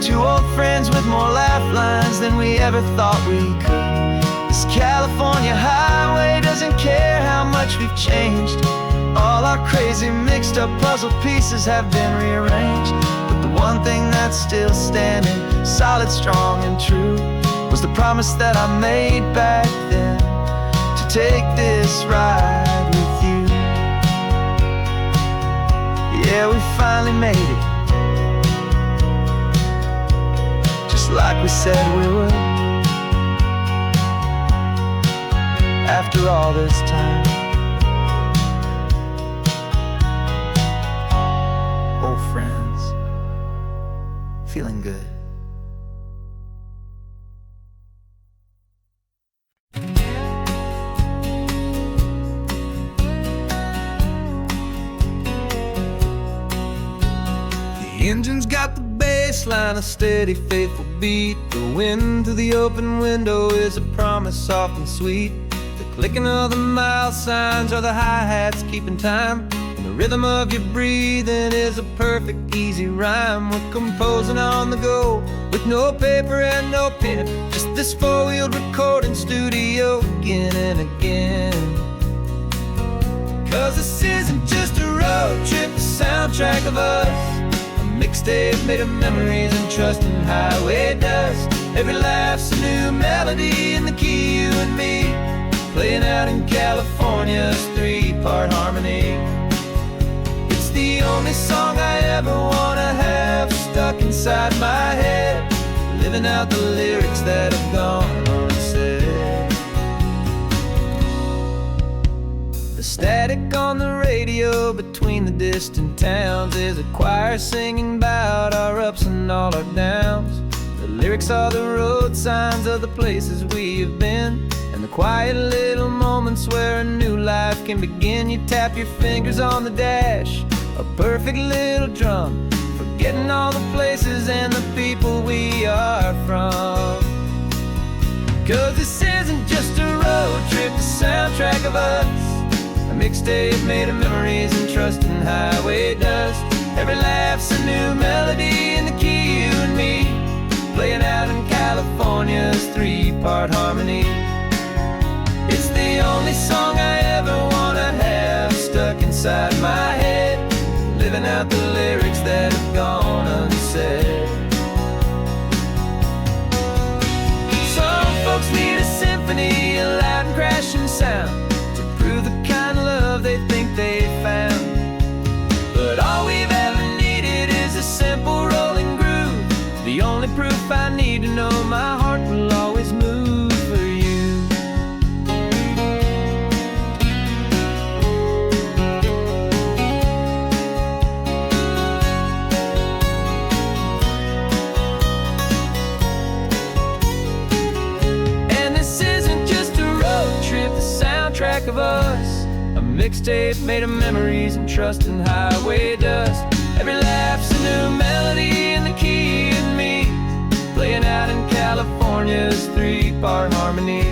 Two old friends with more laugh lines than we ever thought we could. This California highway doesn't care how much we've changed. All our crazy mixed up puzzle pieces have been rearranged. But the one thing that's still standing, solid, strong, and true, was the promise that I made back then, to take this ride with you. Yeah, we finally made it, just like we said we would. After all this time, old friends, feeling good. The engine's got the bass line, a steady, faithful beat. The wind through the open window is a promise soft and sweet. The clicking of the mile signs are the hi-hats keeping time, and the rhythm of your breathing is a perfect, easy rhyme. We're composing on the go, with no paper and no pen, just this four-wheeled recording studio again and again. Cause this isn't just a road trip, the soundtrack of us, mixtape made of memories and trust in highway dust. Every laugh's a new melody in the key, you and me, playing out in California's three-part harmony. It's the only song I ever wanna have stuck inside my head, living out the lyrics that have gone unsaid. The static on the radio between the distant towns is a choir singing about our ups and all our downs. The lyrics are the road signs of the places we have been, and the quiet little moments where a new life can begin. You tap your fingers on the dash, a perfect little drum, forgetting all the places and the people we are from. Cause this isn't just a road trip, the soundtrack of us, a mixtape made of memories and trust in highway dust. Every laugh's a new melody in the key, you and me, playing out in California's three-part harmony. It's the only song I ever wanna have stuck inside my head, living out the lyrics that have gone unsaid. Some folks need a symphony, a loud and crashing sound, to prove the kind of love they think they found. But all we've ever back of us, a mixtape made of memories and trust and highway dust. Every laugh's a new melody in the key and me, playing out in California's 3-part harmony.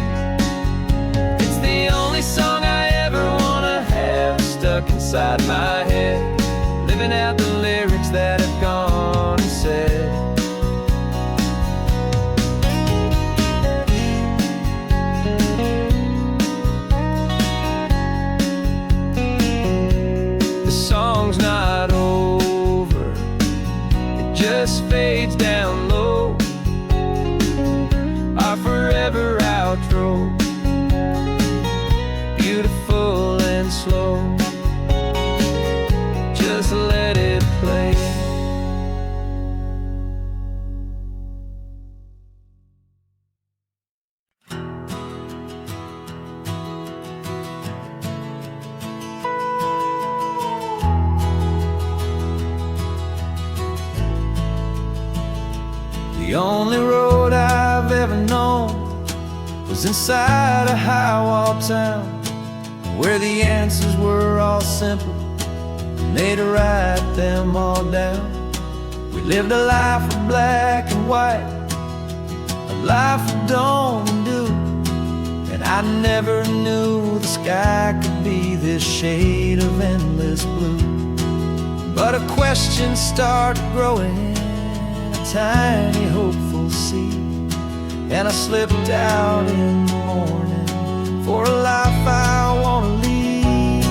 It's the only song I ever wanna have stuck inside my head, living out the lyrics that have gone and said. The song's not over, it just fades down low, our forever outro, beautiful and slow. Just let it play. The only road I've ever known was inside a high-wall town, where the answers were all simple and they'd write them all down. We lived a life of black and white, a life of dawn and dew, and I never knew the sky could be this shade of endless blue. But a question started growing, a tiny hopeful seed, and I slipped out in the morning for a life I wanna lead.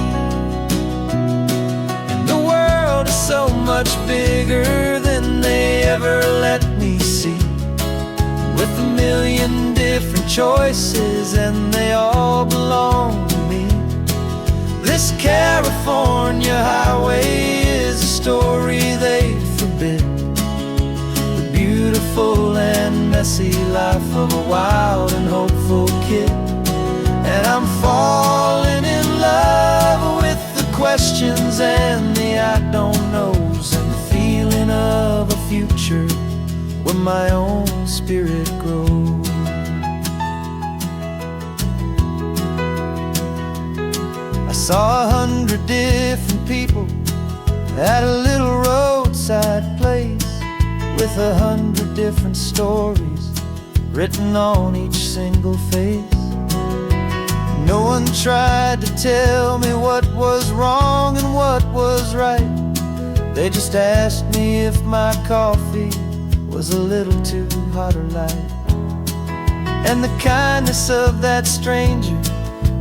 And the world is so much bigger than they ever let me see, with a million different choices and they all belong to me. This California highway is a story they forbid, the beautiful and messy life of a wild and hopeful kid. And I'm falling in love with the questions and the I don't knows, and the feeling of a future where my own spirit grows. I saw 100 different people at a little roadside place, with 100 different stories written on each single face. No one tried to tell me what was wrong and what was right. They just asked me if my coffee was a little too hot or light. And the kindness of that stranger,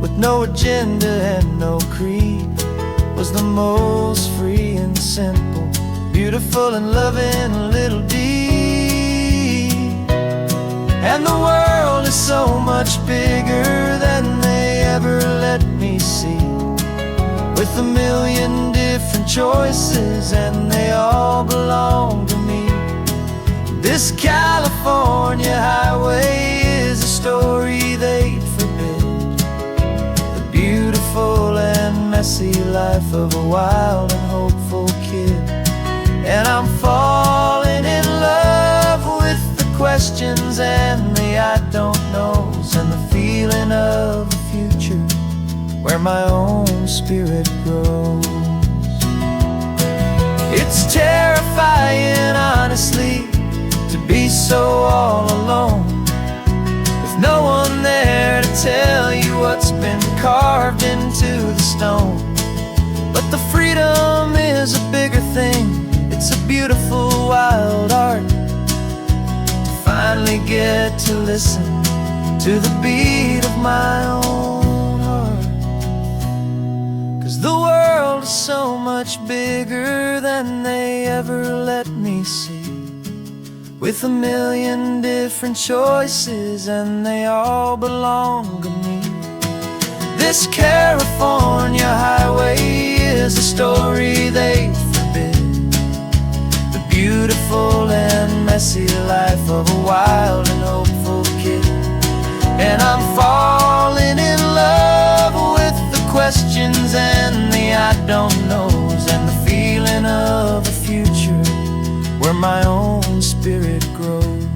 with no agenda and no creed, was the most free and simple, beautiful and loving little deed. And the world is so much bigger than they ever let me see, with a million different choices and they all belong to me. This California highway is a story they forbid, the beautiful and messy life of a wild and hopeful kid. And I'm falling in love with the questions and the I don't knows, and the feeling of a future where my own spirit grows. It's terrifying, honestly, to be so all alone, with no one there to tell you what's been carved into the stone. But the freedom is a bigger thing, it's a beautiful wild art, to finally get to listen to the beat of my own heart. 'Cause the world is so much bigger than they ever let me see, with a million different choices and they all belong to me. This California highway is a story they forbid, the beautiful and messy life of a wild and hopeful kid. And I'm falling in love with the questions and the I don't knows, and the feeling of a future where my own spirit grows.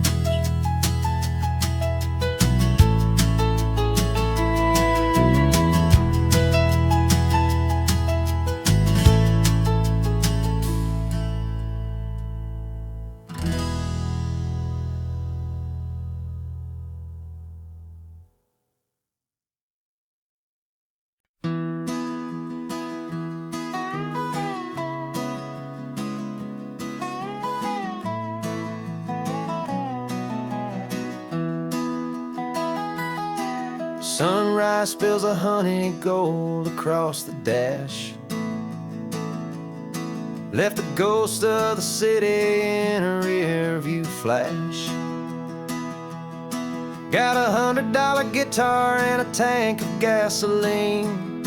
Sunrise spills a honey gold across the dash. Left the ghost of the city in a rear view flash. Got a $100 guitar and a tank of gasoline,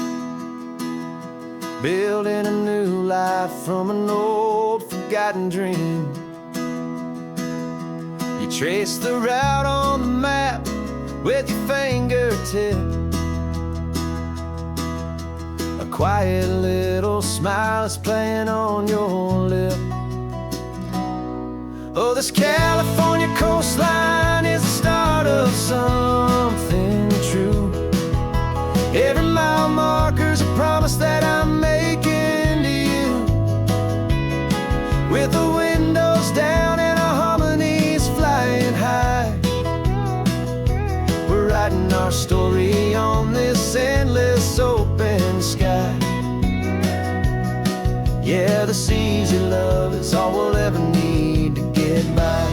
building a new life from an old forgotten dream. You trace the route on the map with your fingertip, a quiet little smile is playing on your lip. Oh, this California coastline is the start of something true. Every mile marker's a promise that I'm making to you. With the windows down and our harmonies flying high, we're writing our story on this endless open sky. Yeah, this easy love is all we'll ever need to get by.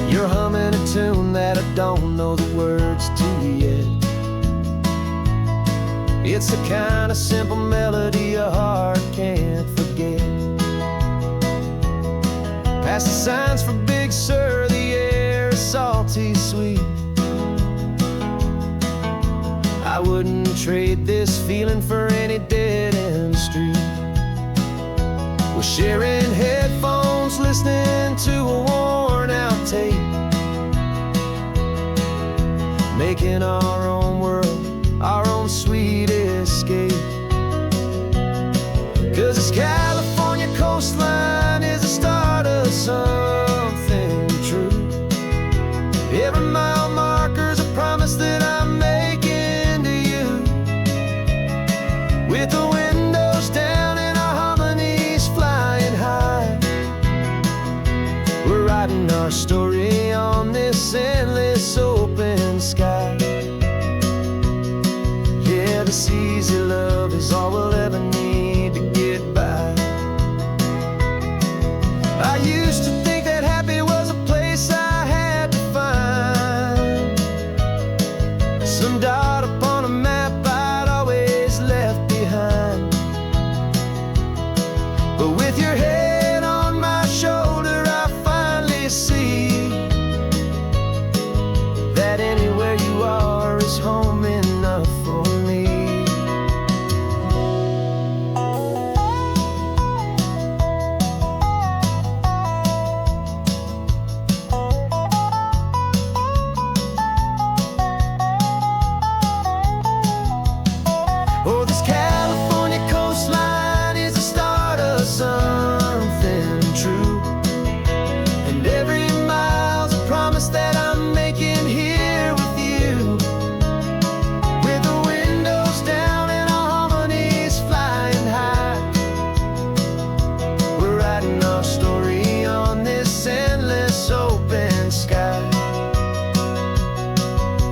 You're humming a tune that I don't know the words to yet. It's the kind of simple melody a heart can't forget. Past the signs for Big Sur, the air is salty sweet. I wouldn't trade this feeling for any dead-end street. We're sharing headphones, listening to a worn-out tape, making our own world, our own sweet escape. 'Cause this California coastline is the start of something true. Every mile marker's a promise that I'm making to you. With the windows down and our harmonies flying high, we're writing our story on this endless open sky. Yeah, this easy love is all we'll ever need to get by. I used to think that happy was a place I had to find, some dot upon a map I'd always left behind. But with your head on my shoulder, I finally see that anywhere you are is home enough for me. Oh, this California coastline is the start of something true. And every mile's a promise that I'm making here with you. With the windows down and our harmonies flying high, we're writing our story on this endless open sky.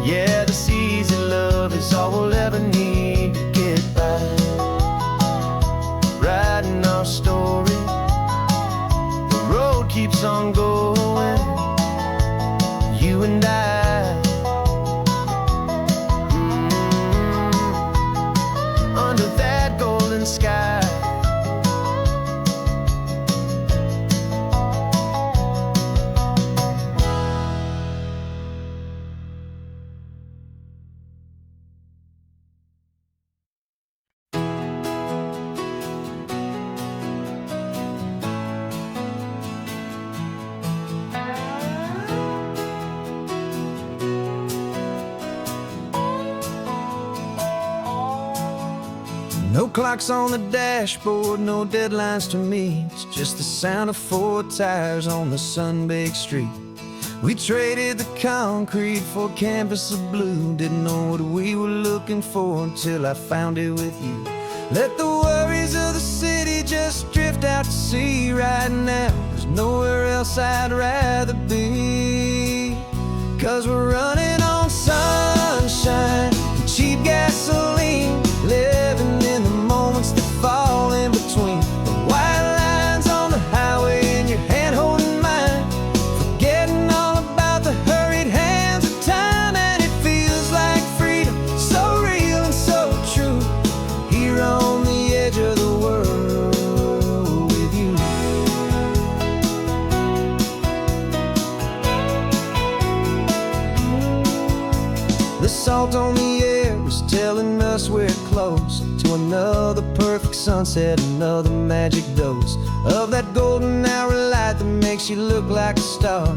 Yeah, this easy love is all we'll ever need to get by. Writing our story, the road keeps on going, you and I. Under that golden sky. No clocks on the dashboard, no deadlines to meet. It's just the sound of 4 tires on the sun-baked street. We traded the concrete for a canvas of blue. Didn't know what we were looking for until I found it with you. Let the worries of the city just drift out to sea right now. There's nowhere else I'd rather be. 'Cause we're running on sunshine and cheap gasoline, living in the moments that fall in between. The white lines on the highway and your hand holding mine, forgetting all about the hurried hands of time The salt on the air is telling us we're close to another perfect sunset, another magic dose of that golden hour light that makes you look like a star,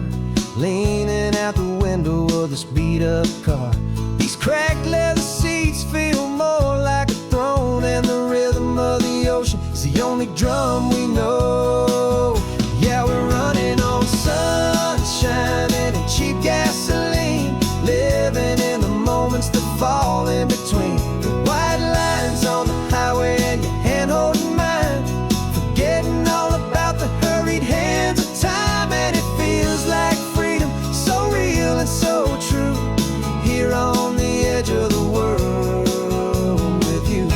leaning out the window of this beat-up car. These cracked leather seats feel more like a throne, and the rhythm of the ocean is the only drum we know. Yeah, we're running on sunshine and cheap gasoline, living in the moments that fall in between the white lines on the highway and your hand holding mine, forgetting all about the hurried hands of time. And it feels like freedom, so real and so true, here on the edge of the world with you.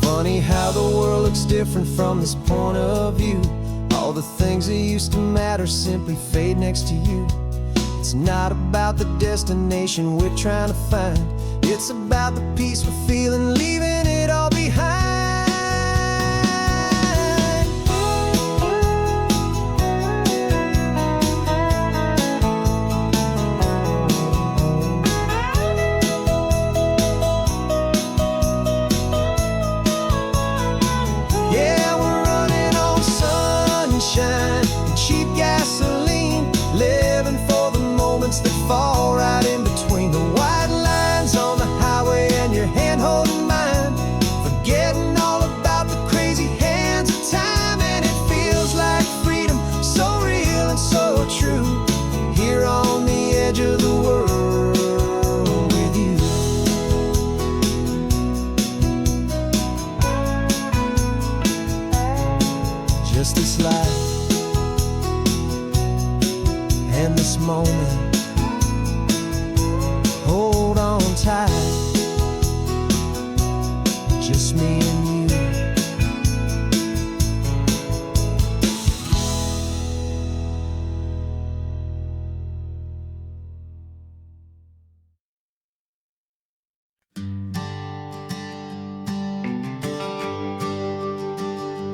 Funny how the world looks different from this point of view. All the things that used to matter simply fade next to you. It's not about the destination we're trying to find, it's about the peace we're feeling, leaving it all behind. Yeah, we're running on sunshine and cheap gasoline, living for the moments that fall right in between the white lines on the highway and your hand holding mine, forgetting all about the crazy hands of time. And it feels like freedom, so real and so true, here on the edge of the world with you. Just this life and this moment, hold on tight, just me and you.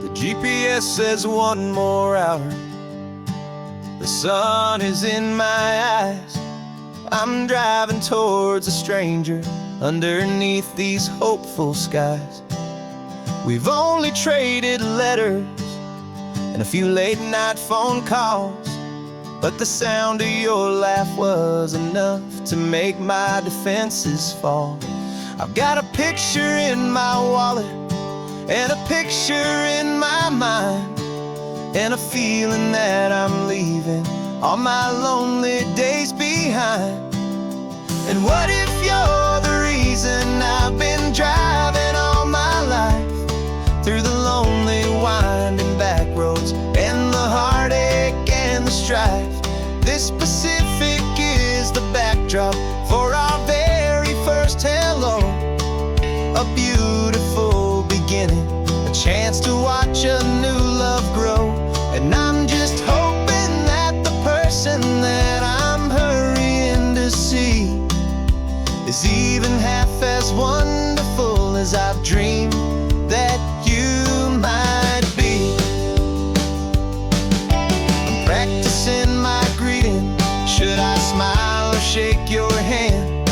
The GPS says one more hour, the sun is in my eyes. I'm driving towards a stranger underneath these hopeful skies. We've only traded letters and a few late night phone calls, but the sound of your laugh was enough to make my defenses fall. I've got a picture in my wallet and a picture in my mind, and a feeling that I'm leaving all my lonely days behind. And what if you're the reason I've been driving all my life, through the lonely winding back roads and the heartache and the strife? This Pacific is the backdrop for our very first hello, a beautiful beginning, a chance to watch a new love grow. And I'm just hoping that the person that I'm hurrying to see is even half as wonderful as I've dreamed that you might be. I'm practicing my greeting, should I smile or shake your hand?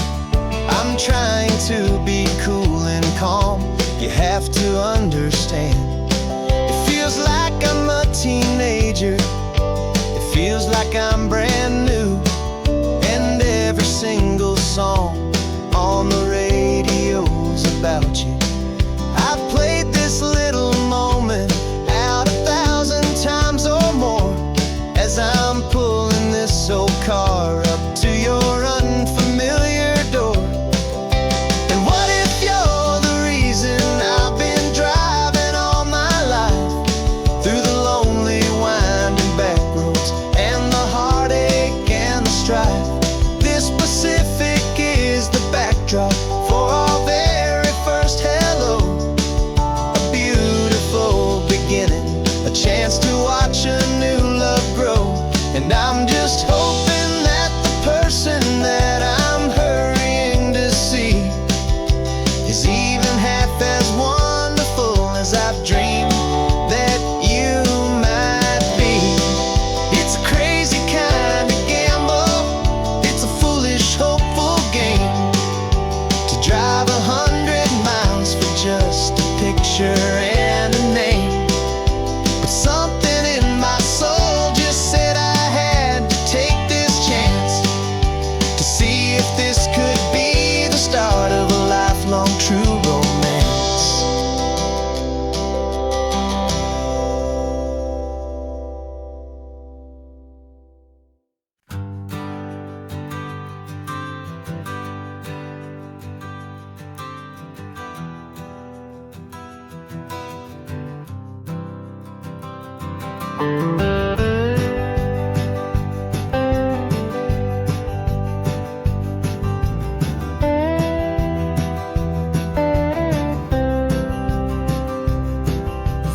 I'm trying to be cool and calm, you have to understand. It feels like I'm a teenager, it feels like I'm brand new, and every single song on the radio's about you. I've played this little moment out 1,000 times or more, as I'm pulling this old car up to your unfamiliar door. And what if you're the reason I've been driving all my life, through the lonely winding back roads and the heartache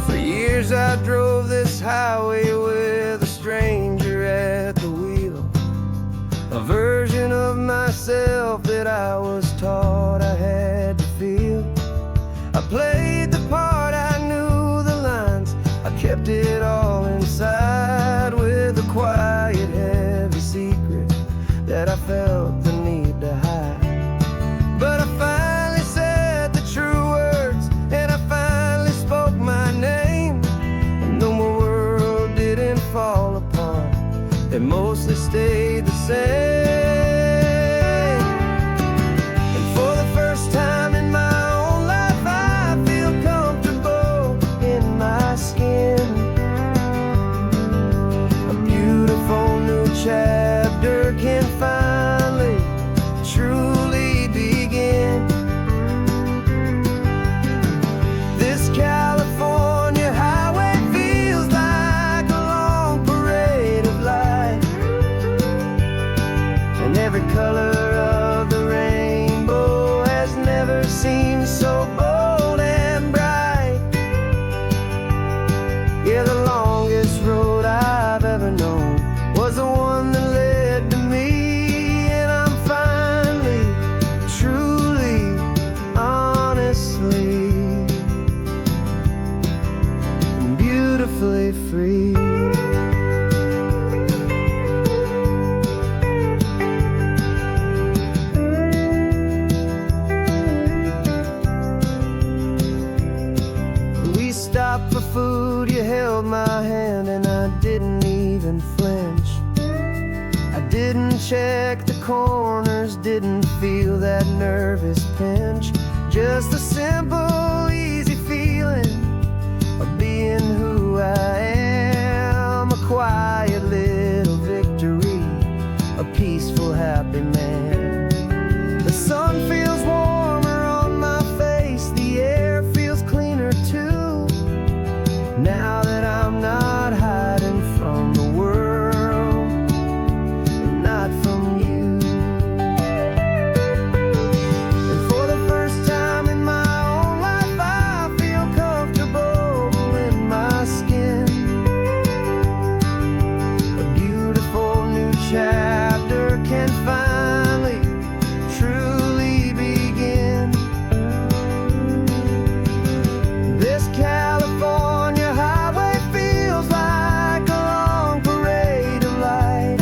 For years I drove this highway with a stranger at the wheel, a version of myself that I was taught I had to feel. I played the part, I knew the lines, I kept it all inside with a quiet, heavy secret that I felt the need to hide. But I finally said the true words, and I finally spoke my name. And though my world didn't fall apart, it mostly stayed the same. And for the first time in my own life, I feel comfortable in my skin. A beautiful new chapter can finally truly begin. This California highway feels like a long parade of light, and every color of the rainbow has never seemed so bold and bright. Yeah, the longest road I've ever known was the one that led to me, and I'm finally, truly, honestly, and beautifully free. We stopped for food, you held my hand, and I didn't even flinch. I didn't check the corners, didn't feel that nervous pinch. Just a simple, easy feeling of being who I am. A quiet little victory, a peaceful, happy man. The sun feels warmer on my face, the air feels cleaner too, now that I'm not hiding from the world, and not from you. And for the first time in my own life, I feel comfortable in my skin. A beautiful new chapter can finally truly begin. This California highway feels like a long parade of light,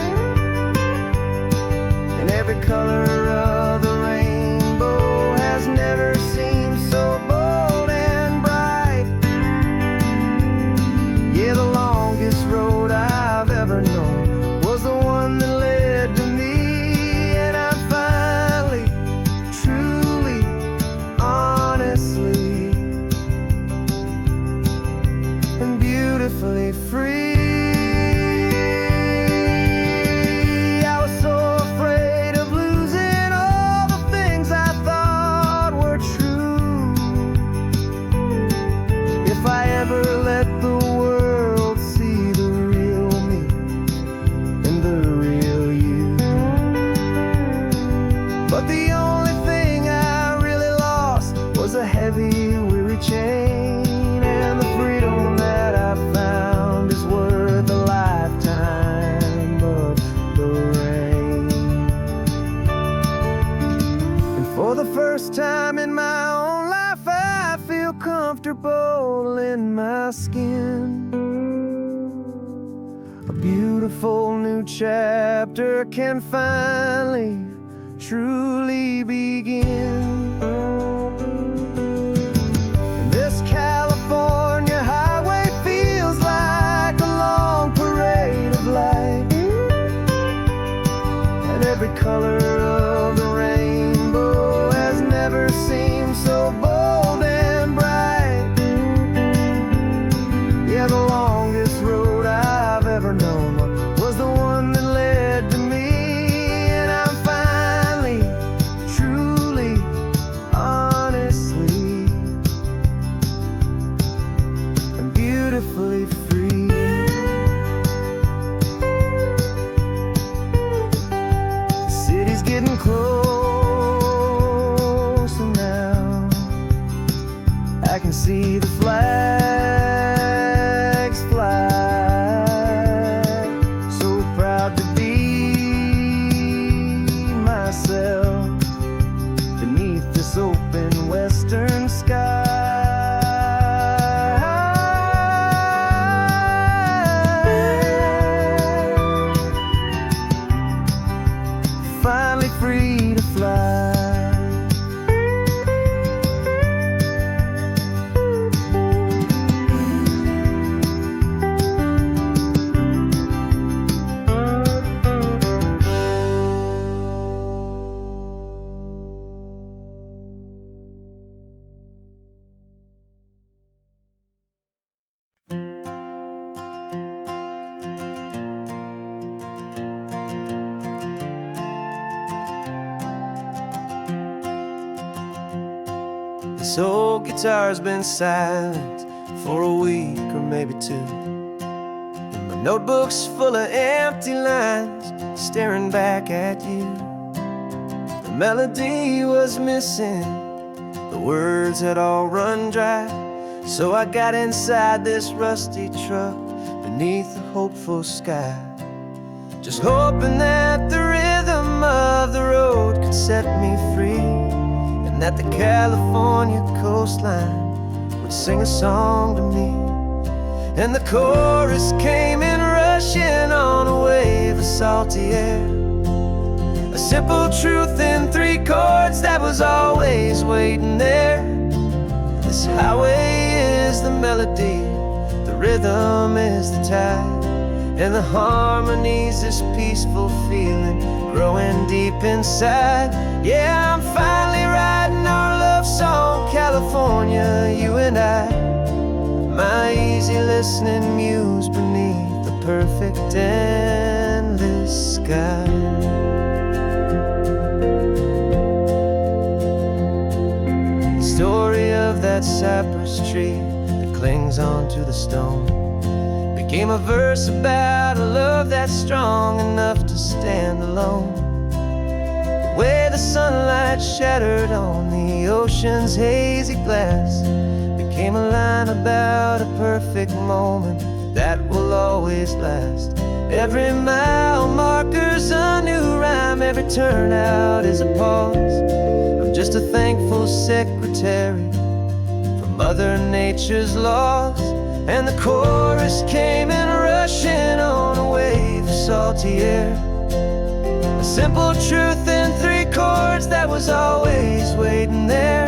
and every color of the rainbow has never seemed so bold and bright. Yeah, the longest road I've ever known was the one that led to me, and I'm finally, truly, honestly, and beautifully free. I was so afraid of losing all the things I thought were true. If I ever let the world see the real me and the real you. But the only thing I really lost was a heavy, weary chain, and the freedom that I found is worth a lifetime of the rain. And for the first time in my own life, I feel comfortable in my skin. A beautiful new chapter can finally, truly begin. This California highway feels like a long parade of light, and every color of the rainbow has never seemed so bold and bright. Yeah, the longest road I've ever known was the one that led to me, and I'm finally, truly, honestly, and beautifully free. getting closer now. I can see the flags fly. So proud to be myself beneath this open western sky. Finally free to fly. This old guitar's been silent for a week or maybe two, and my notebook's full of empty lines staring back at you. The melody was missing, the words had all run dry. So I got inside this rusty truck beneath a hopeful sky, just hoping that the rhythm of the road could set me free, that the California coastline would sing a song to me. And the chorus came in rushing on a wave of salty air, a simple truth in 3 chords that was always waiting there. This highway is the melody, the rhythm is the tide, and the harmony's this peaceful feeling growing deep inside. Yeah, I'm finally writing our love song, California, you and I. My easy listening muse beneath the perfect endless sky. The story of that cypress tree that clings onto the stone became a verse about a love that's strong enough to stand alone. The way the sunlight shattered on the ocean's hazy glass became a line about a perfect moment that will always last. Every mile marker's a new rhyme, every turnout is a pause. I'm just a thankful secretary for Mother Nature's laws. And the chorus came in rushing on a wave of salty air, a simple truth in 3 chords that was always waiting there.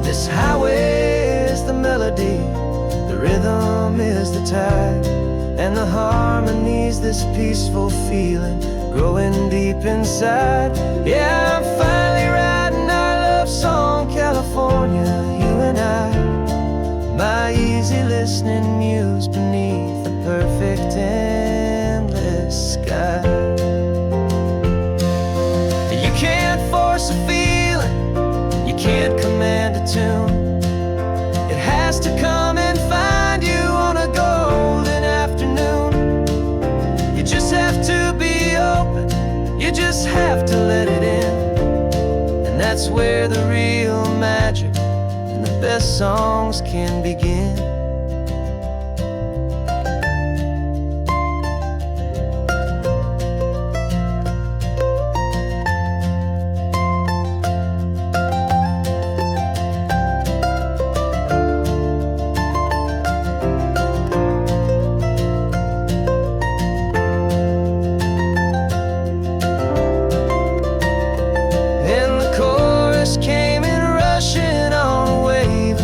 This highway is the melody, the rhythm is the tide, and the harmony's this peaceful feeling growing deep inside. Yeah, I'm finally writing our love song, California, you and I. My easy listening muse beneath the perfect endless sky. You can't force a feeling, you can't command a tune. It has to come and find you on a golden afternoon. You just have to be open, you just have to let it in. And that's where the real magic and the best songs can begin.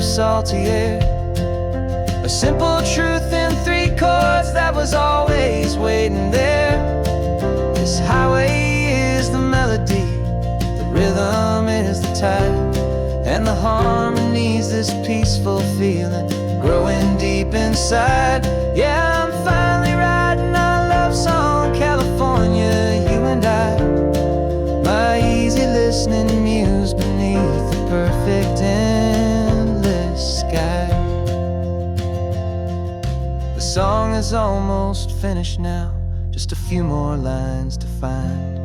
Salty air, a simple truth in 3 chords that was always waiting there. This highway is the melody, the rhythm is the tide, and the harmony's this peaceful feeling growing deep inside. Yeah, I'm finally writing our love song, California, you and I. My easy listening muse beneath the perfect endless sky. The song is almost finished now, just a few more lines to find.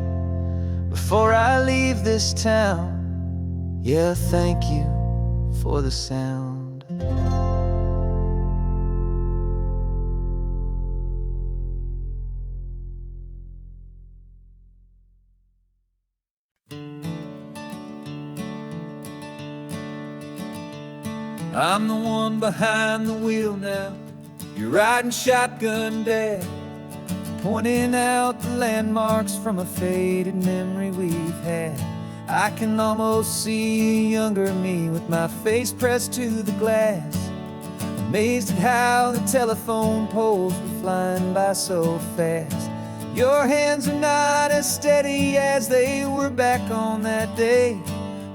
before I leave this town. Yeah, thank you for the sound. I'm the one behind the wheel now. You're riding shotgun, Dad, pointing out the landmarks from a faded memory we've had. I can almost see a younger me with my face pressed to the glass, amazed at how the telephone poles were flying by so fast. Your hands are not as steady as they were back on that day,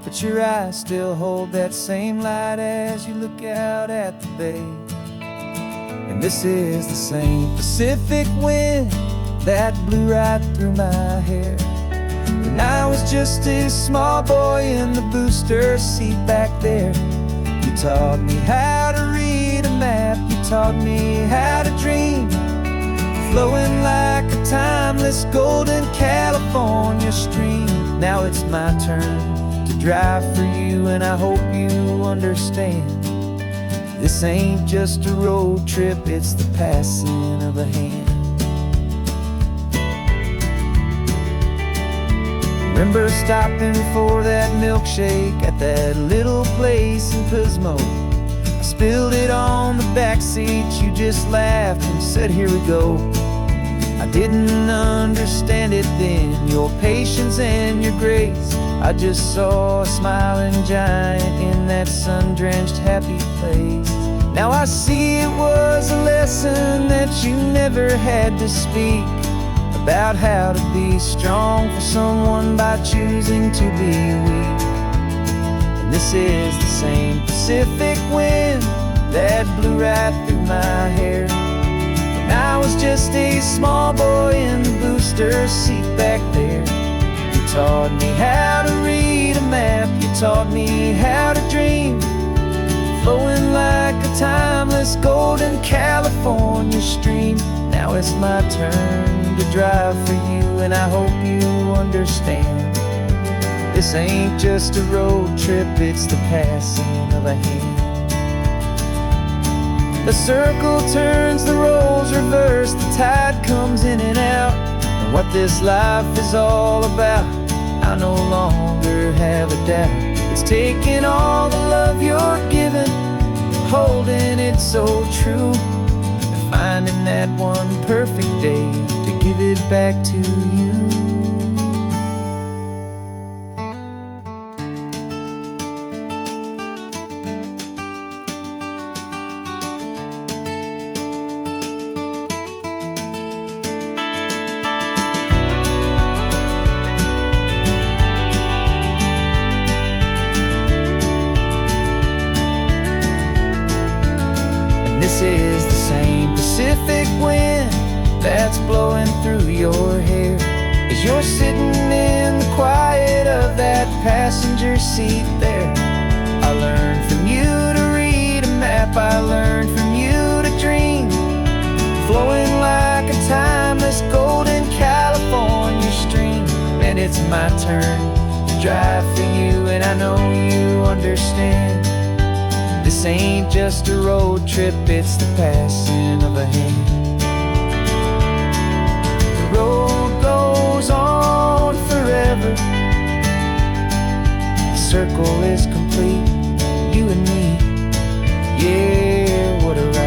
but your eyes still hold that same light as you look out at the bay. And this is the same Pacific wind that blew right through my hair when I was just a small boy in the booster seat back there. You taught me how to read a map, you taught me how to dream, flowing like a timeless golden California stream. Now it's my turn to drive for you, and I hope you understand. This ain't just a road trip, it's the passing of a hand. Remember stopping for that milkshake at that little place in Pismo? I spilled it on the back seat, you just laughed and said, here we go. I didn't understand it then, your patience and your grace. I just saw a smiling giant in that sun-drenched happy place. Now I see it was a lesson that you never had to speak, about how to be strong for someone by choosing to be weak. And this is the same Pacific wind that blew right through my hair when I was just a small boy in the booster seat back there. You taught me how to read a map, you taught me how to dream, flowing like a timeless golden California stream. Now it's my turn to drive for you, and I hope you understand. This ain't just a road trip, it's the passing of a hand. The circle turns, the roles reverse, the tide comes in and out. And what this life is all about, I no longer have a doubt. It's taking all the love you're giving, holding it so true, and finding that one perfect day to give it back to you. This is the same Pacific wind that's blowing through your hair as you're sitting in the quiet of that passenger seat there. I learned from you to read a map, I learned from you to dream, flowing like a timeless golden California stream. And it's my turn to drive for you, and I know you understand. This ain't just a road trip, it's the passing of a hand. The road goes on forever, the circle is complete, you and me, yeah, what a ride.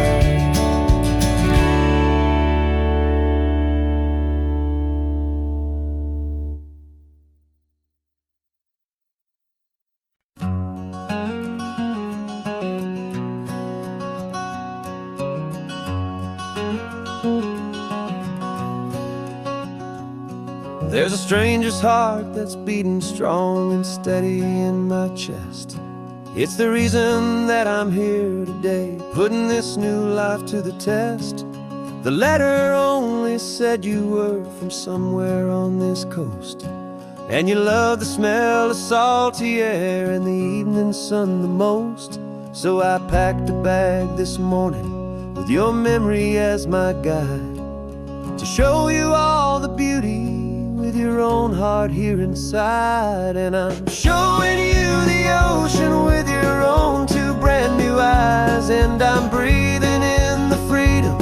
There's a stranger's heart that's beating strong and steady in my chest. It's the reason that I'm here today, putting this new life to the test. The letter only said you were from somewhere on this coast, and you love the smell of salty air and the evening sun the most. So I packed a bag this morning with your memory as my guide, to show you all the beauty with your own heart here inside. And I'm showing you the ocean with your own two brand new eyes. And I'm breathing in the freedom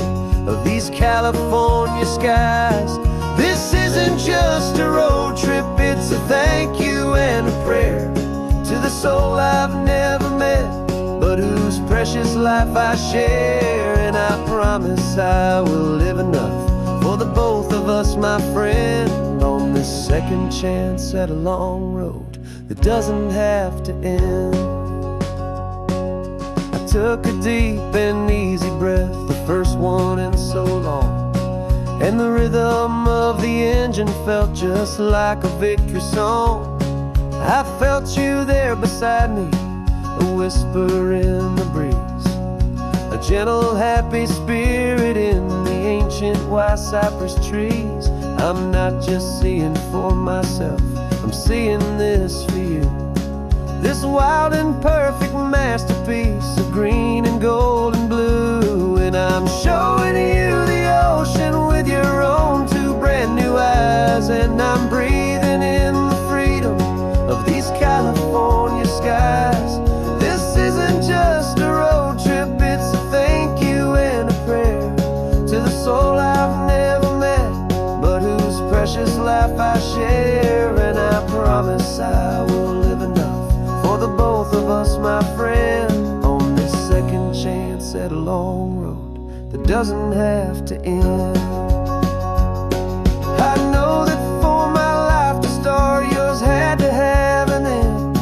of these California skies. This isn't just a road trip, it's a thank you and a prayer to the soul I've never met, but whose precious life I share. And I promise I will live enough for the both of us, my friend, on this second chance at a long road that doesn't have to end. I took a deep and easy breath, the first one in so long, and the rhythm of the engine felt just like a victory song. I felt you there beside me, a whisper in the breeze, a gentle happy spirit in the ancient white cypress trees. I'm not just seeing for myself, I'm seeing this for you. This wild and perfect masterpiece of green and gold and blue. And I'm showing you the ocean with your own two brand new eyes. And I'm breathing in the freedom of these California skies. This isn't just a road trip, it's a thank you and a prayer to the soul I've never met, but whose precious life I share. And I promise I will live enough for the both of us, my friend, on this second chance at a long road that doesn't have to end. I know that for my life to start, yours had to have an end.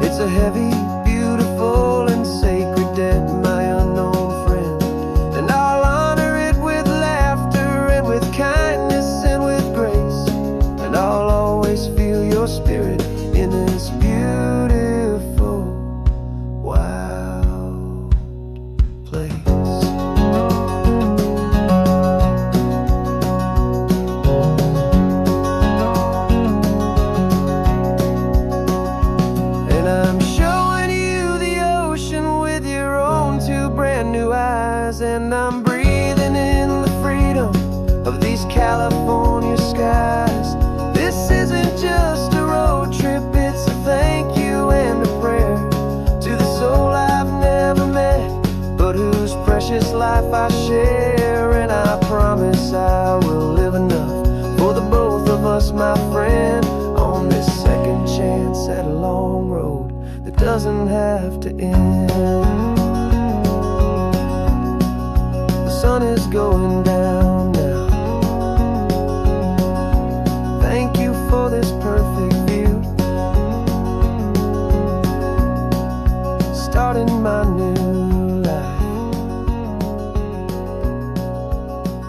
It's a heavy, beautiful, and sacred debt, my unknown friend. And I'll honor it with laughter and with kindness and with grace. And I'll always feel your spirit in this beautiful, wild place. And I'm showing you the ocean with your own two brand new eyes. And I'm breathing in the freedom of these California skies. This isn't just a road trip, it's a thank you and a prayer to the soul I've never met, but whose precious life I share. And I promise I will live enough for the both of us, my friend, on this second chance at a long road that doesn't have to end. The sun is going down now. Thank you for this perfect view, starting my new life,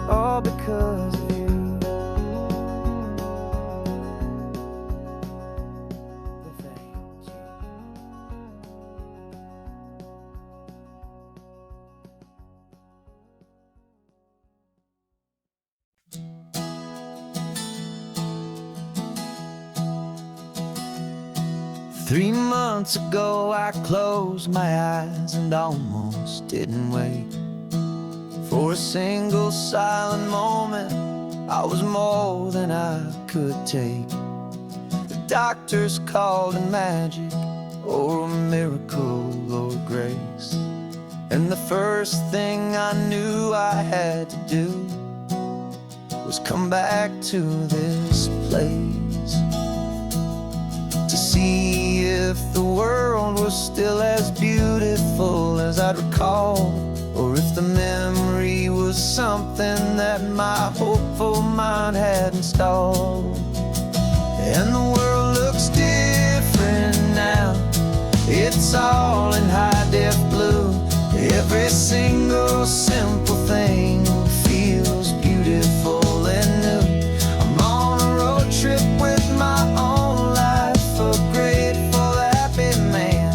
all because of you. Thank you. Three months ago I closed my eyes and almost didn't wait for a single silent moment. I was more than I could take. The doctors called it magic, or a miracle, or grace. And the first thing I knew I had to do was come back to this place, to see if the world was still as beautiful as I'd recall, or if the memory was something that my hopeful mind had installed. And the world looks different now, it's all in high-def blue. Every single simple thing feels beautiful and new. I'm on a road trip with my own life, a grateful, happy man,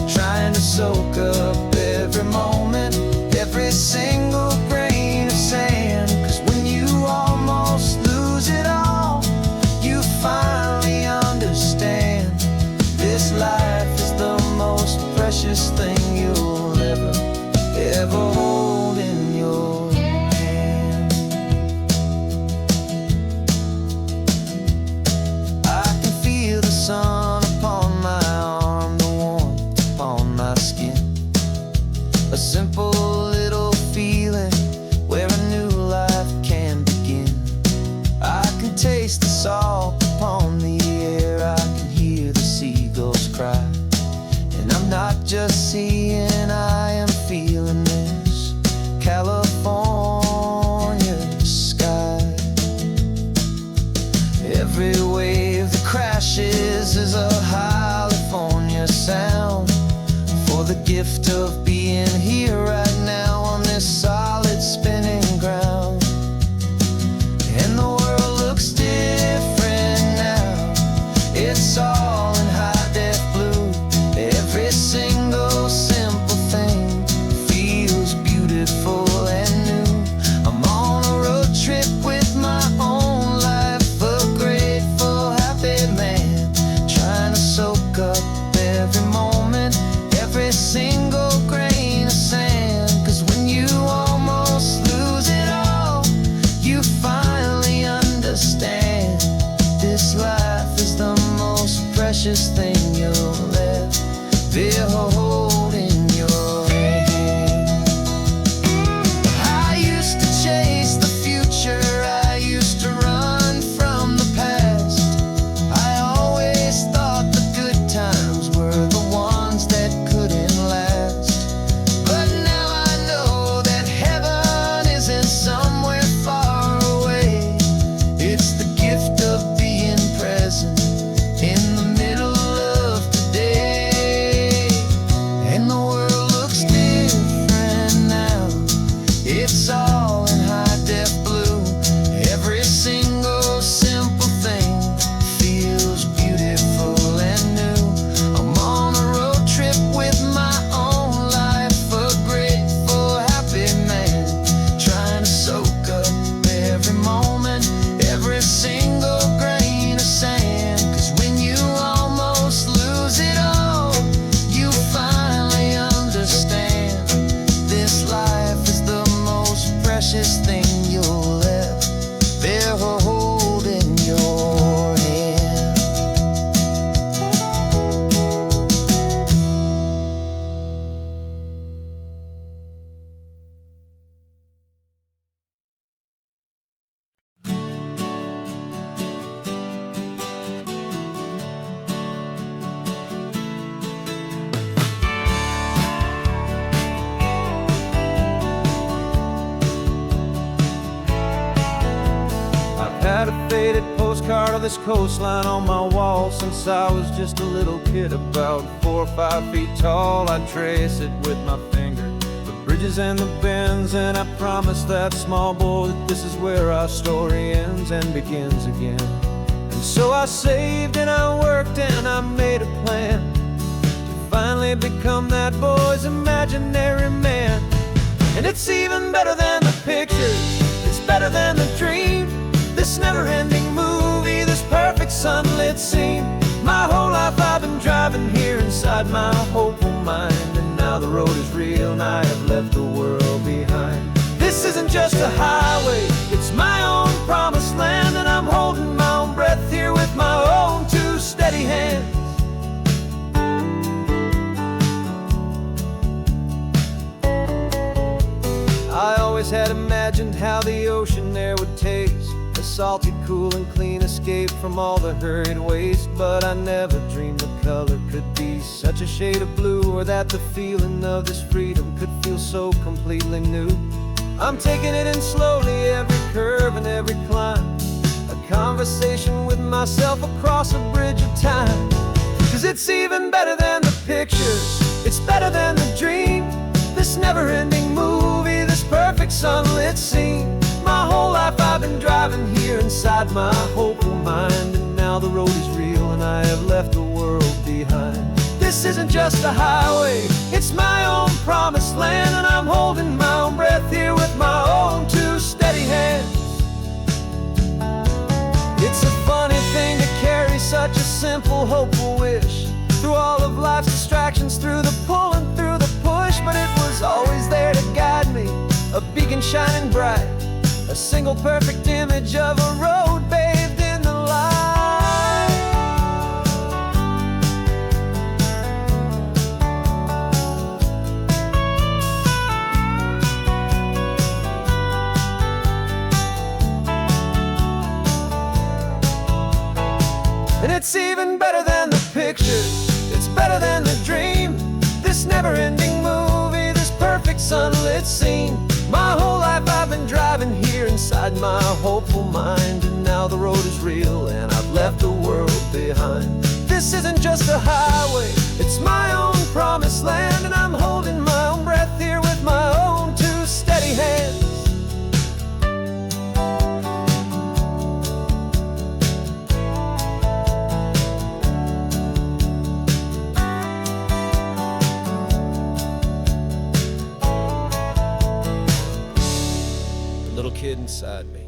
trying to soak up every moment, every single grain of sand. 'Cause when you almost lose it all, you finally understand this life is the most precious thing you'll ever hold in taste the salt upon the air. I can hear the seagulls cry. And I'm not just seeing, I am feeling this California sky. Every wave that crashes is a California sound. For the gift of being here right now on this solid spinning ground. And the world looks different now. It's all in high def blue. Every single simple thing feels beautiful and new. I'm on a road trip with my own life, a grateful, happy man, trying to soak up every moment, every single grain of sand. 'Cause when you almost lose it all, you finally understand this life is the most precious thing you'll ever hold in your hand. I used to chase the future, I used to run from the past. I always thought the good times were the ones that couldn't last. But now I know that heaven isn't somewhere far away. It's the gift of being present in the middle of today. And the world looks different now. It's all in high def blue. Every single simple thing feels beautiful and new. I'm on a road trip with my own life, a grateful, happy man, trying to soak up every moment, every single grain of sand. 'Cause when you almost lose it all, you finally understand this life is the most precious thing you'll ever hold in your hand. I've had a faded postcard of this coastline on my wall since I was just a little kid, about 4 or 5 feet tall. I trace it with my finger, the bridges and the bends, and I promise that small boy that this is where our story ends and begins again. And so I saved and I worked and I made a plan to finally become that boy's imaginary man. And it's even better than the pictures, it's better than the dream. This never-ending movie, this perfect sunlit scene. My whole life I've been driving here inside my hopeful mind, and now the road is real and I have left the world behind. This isn't just a highway, it's my own promised land, and I'm holding my own breath here with my own 2 steady hands. I always had imagined how the ocean there would taste, a salty, cool and clean escape from all the hurried waste. But I never dreamed the color could be such a shade of blue, or that the feeling of this freedom could feel so completely new. I'm taking it in slowly, every curve and every climb, a conversation with myself across a bridge of time. 'Cause it's even better than the pictures, it's better than the dream. This never-ending movie, this perfect sunlit scene. My whole life I've been driving here inside my hopeful mind, and now the road is real and I have left the world behind. This isn't just a highway, it's my own promised land, and I'm holding my own breath here with my own 2 steady hands. It's a funny thing to carry such a simple, hopeful wish through all of life's distractions, through the pull and through the push. But it was always there to guide me, a beacon shining bright, a single perfect image of a road bathed in the light. And it's even better than the pictures, it's better than the dream. This never-ending movie, this perfect sunlit scene. My whole life I've been driving here inside my hopeful mind, and now the road is real and I've left the world behind. This isn't just a highway, it's my own promised land, and I'm holding my own breath here with my own two steady hands. The little kid inside me.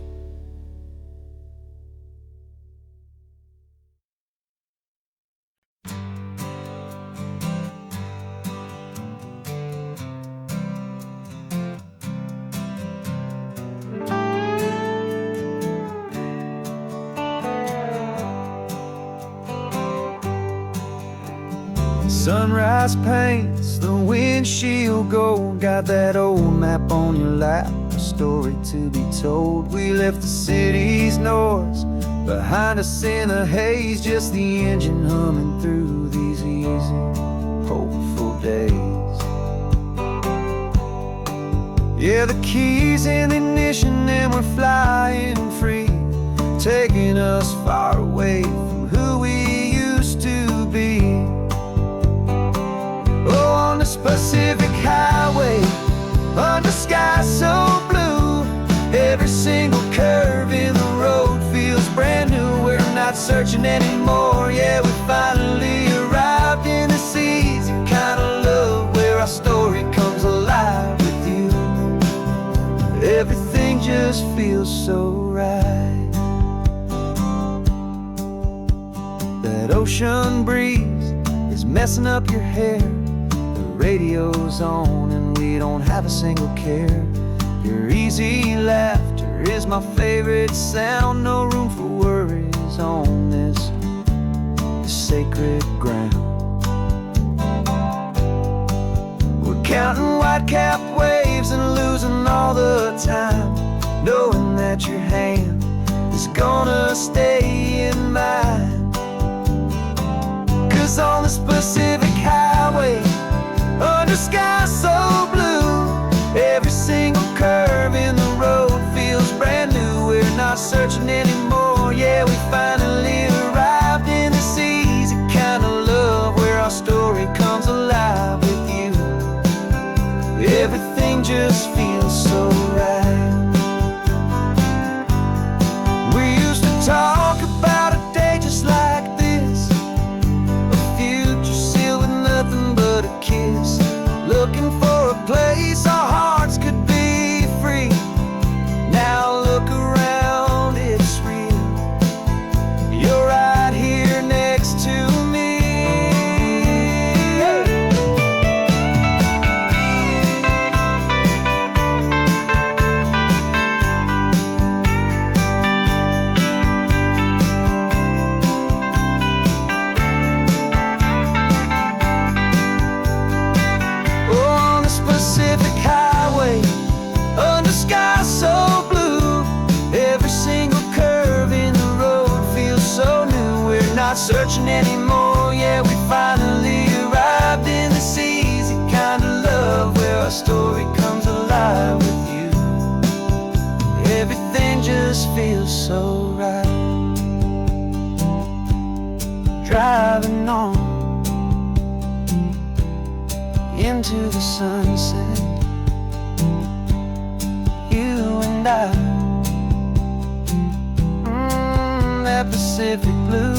Sunrise paints the windshield gold. Got that old map on your lap, a story to be told. We left the city's noise behind us in the haze, just the engine humming through these easy, hopeful days. Yeah, the keys in the ignition and we're flying free, taking us far away from who we used to be. Oh, on the Pacific Highway, under sky so blue, every single curve in the road feels brand new. We're not searching anymore, yeah, we finally arrived in this easy kind of love where our story comes alive with you. Everything just feels so right. That ocean breeze is messing up your hair, radio's on and we don't have a single care. Your easy laughter is my favorite sound. No room for worries on this sacred ground. We're counting white-capped waves and losing all the time, knowing that your hand is gonna stay in mine. 'Cause on this Pacific Highway, under sky so blue, every single curve in the road feels brand new. We're not searching anymore, yeah, we finally arrived in this easy kind of love where our story comes alive with you. Everything just feels so right. We used to talk about a day just like this, a future sealed with nothing but a kiss, looking for a place our hearts could be free. Now look around, it's real. You're right here next to me. Pacific Highway, under sky so blue, every single curve in the road feels so new. We're not searching anymore, yeah, we finally arrived in this easy kind of love where our story comes alive with you. Everything just feels so right. Driving on into the sunset, you and I, that Pacific blue.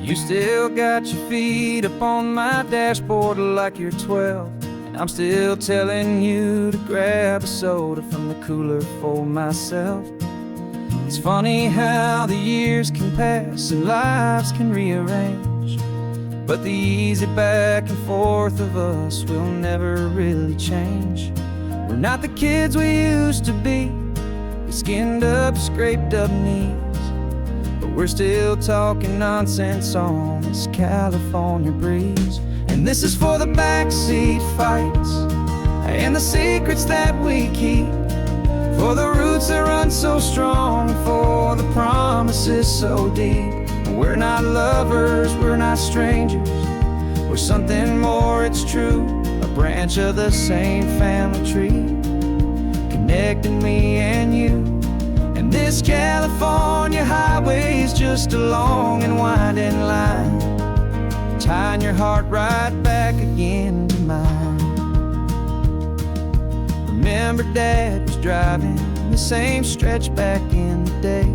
You still got your feet up on my dashboard like you're 12, and I'm still telling you to grab a soda from the cooler for myself. It's funny how the years can pass and lives can rearrange, But the easy back and forth of us will never really change. We're not the kids we used to be, with skinned up, scraped up knees. But we're still talking nonsense on this California breeze. And this is for the backseat fights and the secrets that we keep, for the roots that run so strong, for the promises so deep. We're not lovers, we're not strangers, we're something more, it's true. A branch of the same family tree, connecting me and you. And this California highway is just a long and winding line, tying your heart right back again to mine. Remember Dad was driving the same stretch back in the day,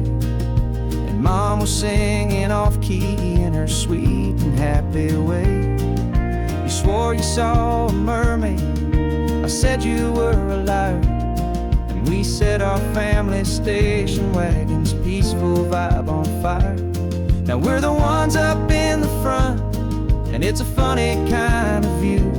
Mom was singing off-key in her sweet and happy way. You swore you saw a mermaid, I said you were a liar, and we set our family station wagon's peaceful vibe on fire. Now we're the ones up in the front, and it's a funny kind of view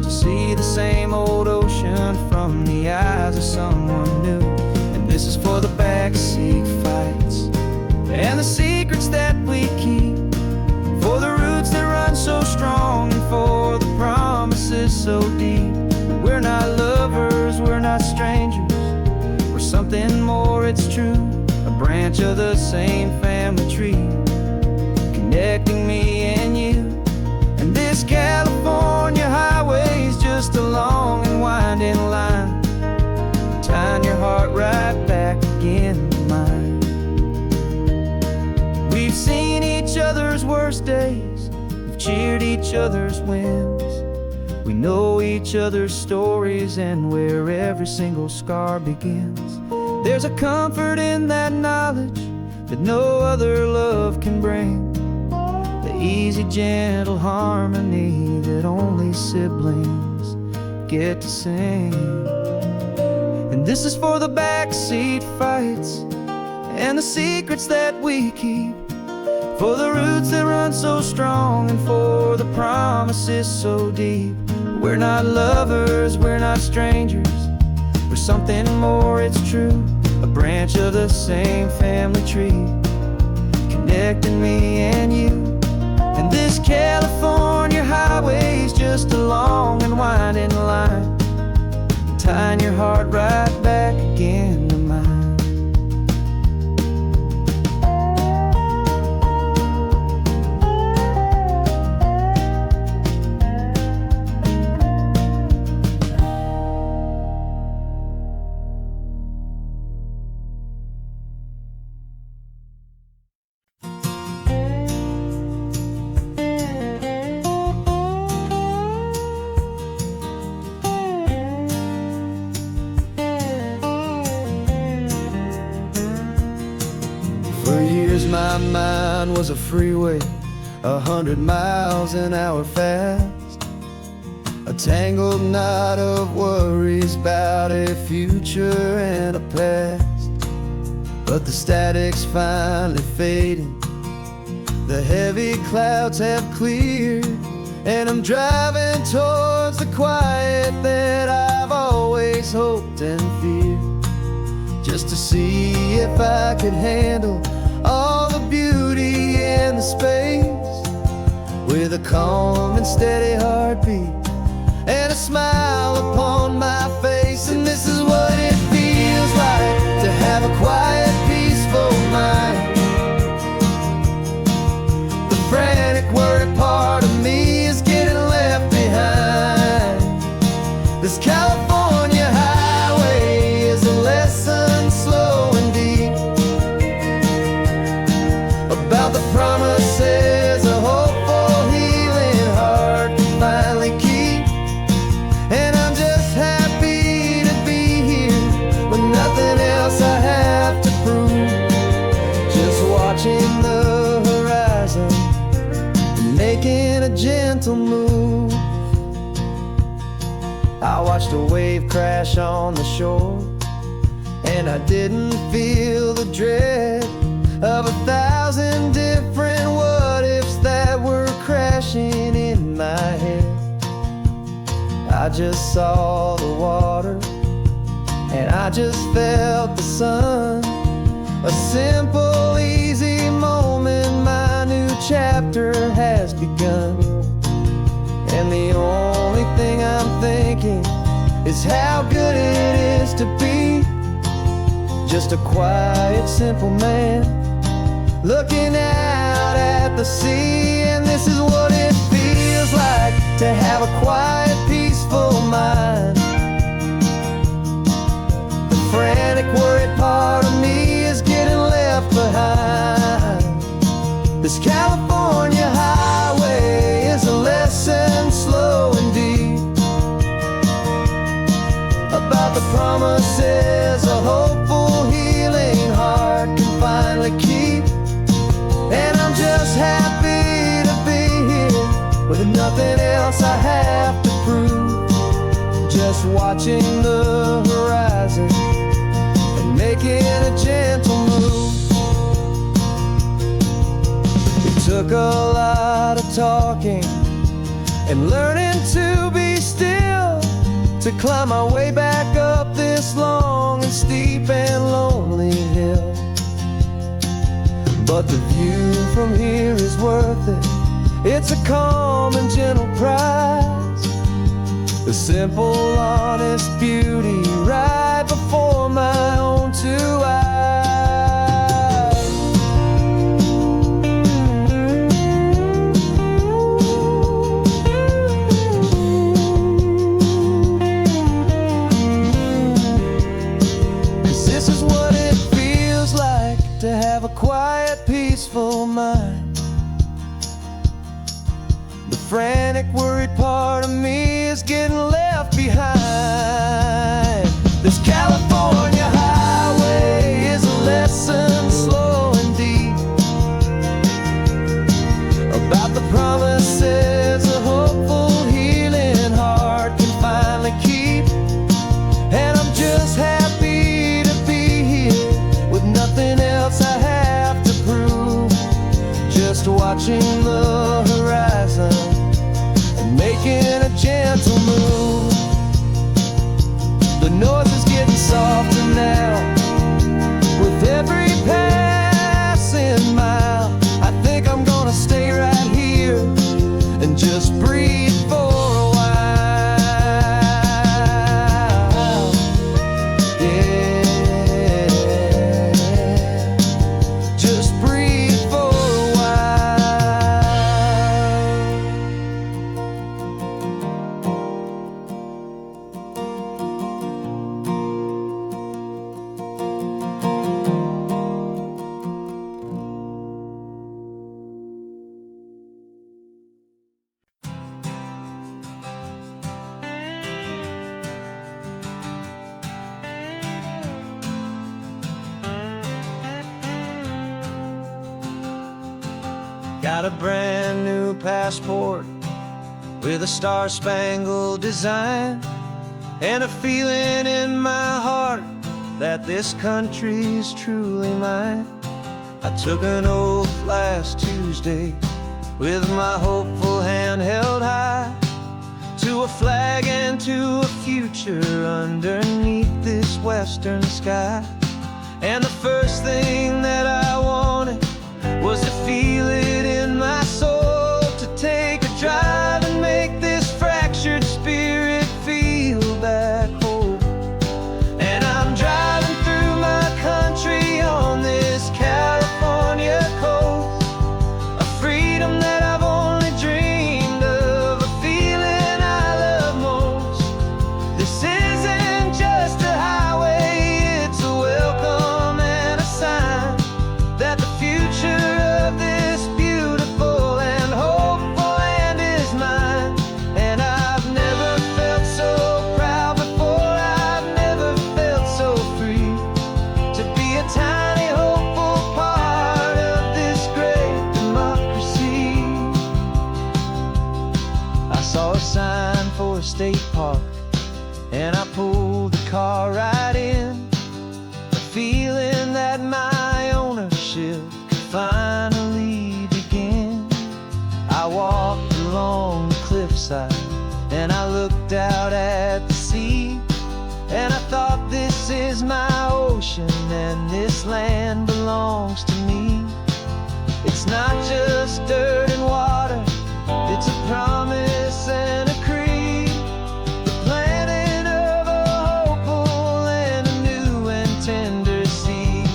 to see the same old ocean from the eyes of someone new. And this is for the backseat fights and the secrets that we keep, for the roots that run so strong, and for the promises so deep. We're not lovers, we're not strangers, we're something more, it's true. A branch of the same family tree, connecting me and you. And this California highway is just a long and winding line, tying your heart right back again to mine. We've seen each other's worst days, we've cheered each other's wins. We know each other's stories and where every single scar begins. There's a comfort in that knowledge that no other love can bring, the easy, gentle harmony that only siblings get to sing. And this is for the backseat fights and the secrets that we keep, for the roots that run so strong, and for the promises so deep. We're not lovers, we're not strangers, we're something more, it's true. A branch of the same family tree, connecting me and you. And this California highway is just a long and winding line, tying your heart right back again to mine. For years my mind was a freeway, 100 miles an hour fast, a tangled knot of worries about a future and a past. But the static's finally fading, the heavy clouds have cleared, and I'm driving towards the quiet that I've always hoped and feared, just to see if I could handle all the beauty and the space, with a calm and steady heartbeat and a smile upon my face. And this is what it feels like to have a quiet, peaceful mind. The frantic worried part of me is getting left behind. This California highway is a lesson slow and deep about the promises a hopeful, healing heart can finally keep. And I'm just happy to be here with nothing else I have to prove, just watching the horizon and making a gentle move. I watched a wave crash on the shore, and I didn't feel the dread of 1,000 different what ifs that were crashing in my head. I just saw the water and I just felt the sun. A simple, easy moment, my new chapter has begun. And the only thing I'm thinking is how good it is to be just a quiet, simple man looking out at the sea. And this is what it feels like to have a quiet, peaceful mind. The frantic, worried part of me is getting left behind. This California highway is a lesson slow and deep about the promises a hopeful, healing heart can finally keep. And I'm just happy to be here with nothing else I have to prove. Just watching the horizon and making a gentle move. It took a lot of talking and learning to be still to climb my way back up this long and steep and lonely hill. But the view from here is worth it. It's a calm and gentle prize. The simple, honest beauty right before my own two eyes. 'Cause this is what it feels like to have a quiet, peaceful mind. The frantic, worried part of me is getting left behind. This California highway is a lesson slow and deep about the promises a hopeful, healing heart can finally keep. And I'm just happy to be here with nothing else I have to prove. Just watching the horizon and making a gentle move. The noise is getting softer now with every passing mile. I think I'm gonna stay right here and just breathe for a while. Yeah, just breathe for a Got a brand new passport with a star-spangled design, and a feeling in my heart that this country's truly mine. I took an oath last Tuesday with my hopeful hand held high to a flag and to a future underneath this western sky. And the first thing that I wanted was to feel it in my soul, to take a drive and make this fractured spirit feel back home. And I'm driving through my country on this California coast, a freedom that I've only dreamed of, a feeling I love most. This isn't just a highway, it's a welcome and a sign that the future of this beautiful and hopeful land is mine. And I've never felt so proud before, I've never felt so free to be a tiny hopeful part of this great democracy. I saw a sign for a state park and I pulled the car right in, a feeling that my ownership could finally begin. I walked along the cliffside, and I looked out at the sea, and I thought, this is my ocean, and this land belongs to me. It's not just dirt and water, it's a promise and a creed, the planting of a hopeful and a new and tender seed.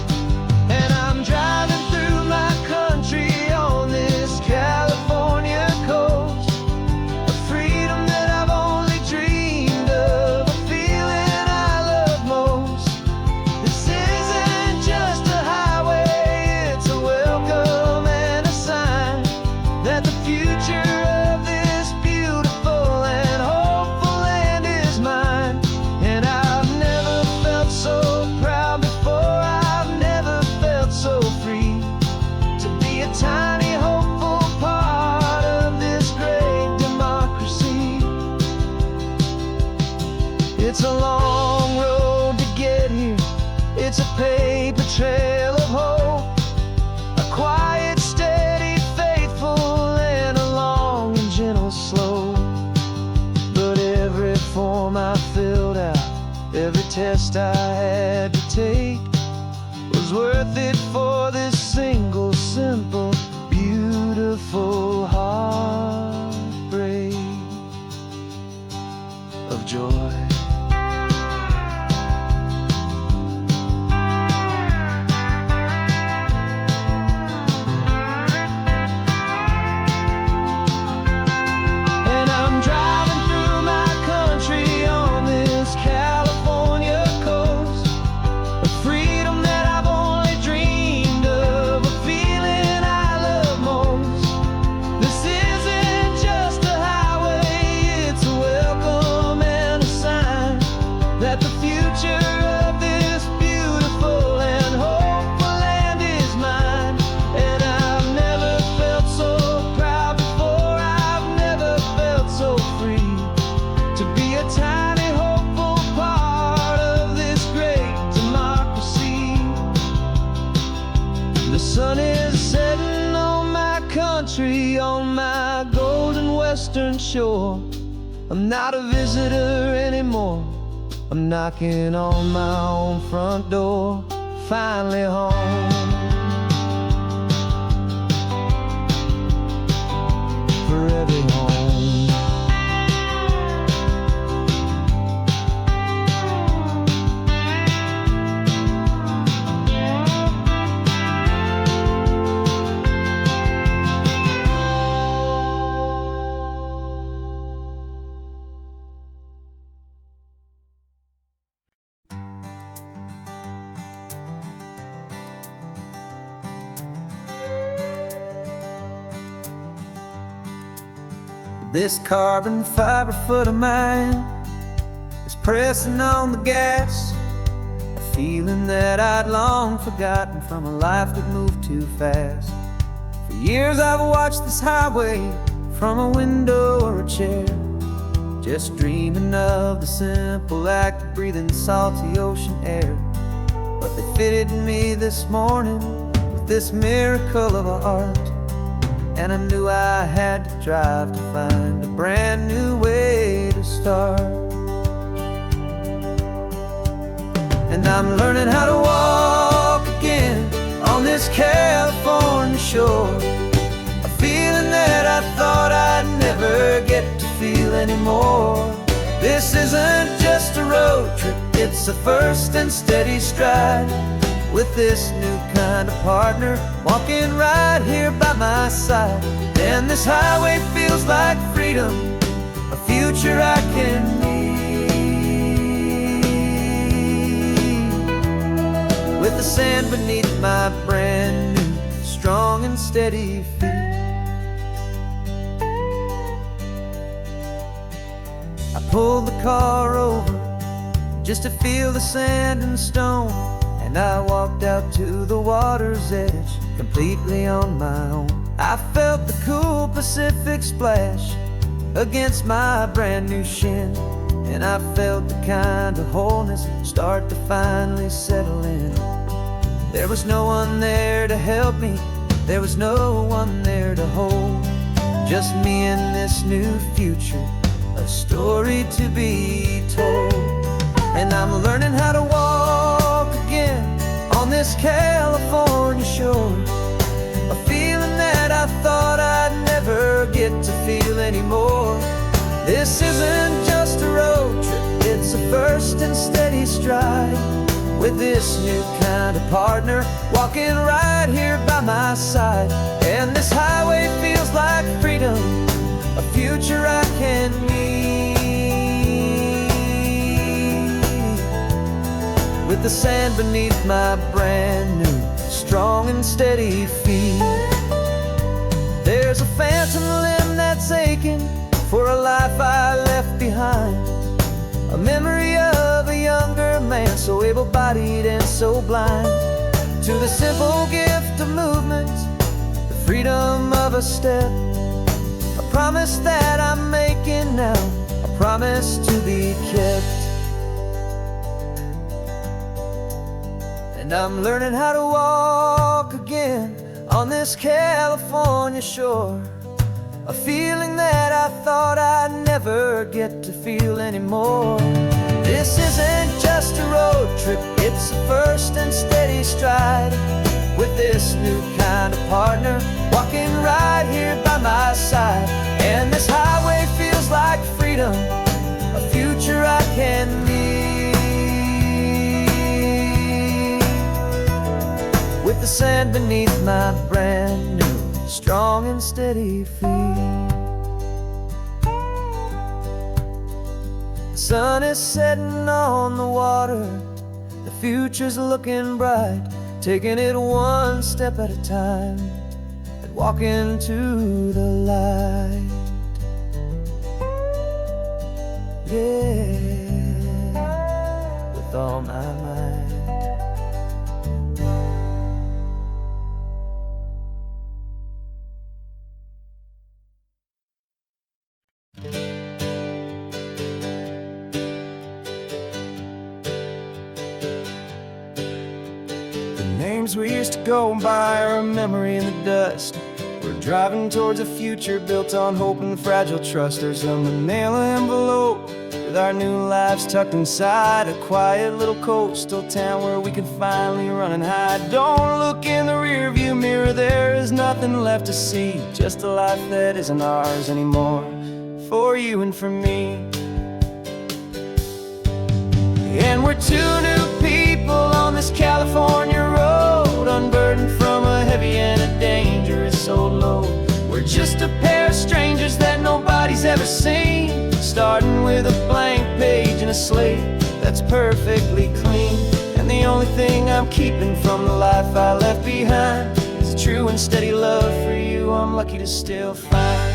And I'm driving through my country on this California coast, a freedom that I've only dreamed of, a feeling I love most. This isn't just a highway, it's a welcome and a sign that the future of this beautiful and hopeful land is mine. And I've never felt so proud before, I've never felt so free to be a tiny hopeful part of this great democracy. It's a long road to get here, it's a paper trail of hope, a quiet, steady, faithful, and a long and gentle slope. But every form I filled out, every test I had to take, was worth it for this single, simple, beautiful heartbreak of joy. And I'm driving through my country on this California coast, a freedom that I've only dreamed of, a feeling I love most. This isn't just a highway, it's a welcome and a sign that the future of this beautiful and hopeful land is mine. And I've never felt so proud before, I've never felt so free to be a tiny hopeful part of this great democracy. The sun is setting on my country, on my golden western shore. I'm not a visitor anymore, I'm knocking on my own front door, finally home. Forever home. This carbon fiber foot of mine is pressing on the gas, a feeling that I'd long forgotten from a life that moved too fast. For years I've watched this highway from a window or a chair, just dreaming of the simple act of breathing salty ocean air. But they fitted me this morning with this miracle of art, and I knew I had to drive to find a brand new way to start. And I'm learning how to walk again on this California shore, a feeling that I thought I'd never get to feel anymore. This isn't just a road trip, it's a first and steady stride, with this new kind of partner walking right here by my side. And this highway feels like freedom, a future I can need, with the sand beneath my brand new, strong and steady feet. I pulled the car over just to feel the sand and stone, and I walked out to the water's edge, completely on my own. I felt the cool Pacific splash against my brand new shin, and I felt the kind of wholeness start to finally settle in. There was no one there to help me, there was no one there to hold, just me and this new future, a story to be told. And I'm learning how to walk again on this California shore, a feeling that I thought I'd never get to feel anymore. This isn't just a road trip, it's a first and steady stride, with this new kind of partner walking right here by my side. And this highway feels like freedom, a future I can meet, with the sand beneath my brand new, strong and steady feet. There's a phantom limb that's aching for a life I left behind, a memory of a younger man, so able-bodied and so blind, to the simple gift of movement, the freedom of a step, a promise that I'm making now, a promise to be kept. And I'm learning how to walk again on this California shore, a feeling that I thought I'd never get to feel anymore. This isn't just a road trip, it's a first and steady stride, with this new kind of partner walking right here by my side. And this highway feels like freedom, a future I can meet, with the sand beneath my brand new, strong and steady feet. The sun is setting on the water, the future's looking bright, taking it one step at a time and walking to the light. Yeah, with all my might. Names we used to go by are a memory in the dust. We're driving towards a future built on hope and fragile trust. There's a manila envelope with our new lives tucked inside, a quiet little coastal town where we can finally run and hide. Don't look in the rearview mirror, there is nothing left to see, just a life that isn't ours anymore, for you and for me. And we're two new people on this California road, unburdened from a heavy and a dangerous old load. We're just a pair of strangers that nobody's ever seen, starting with a blank page and a slate that's perfectly clean. And the only thing I'm keeping from the life I left behind is a true and steady love for you I'm lucky to still find.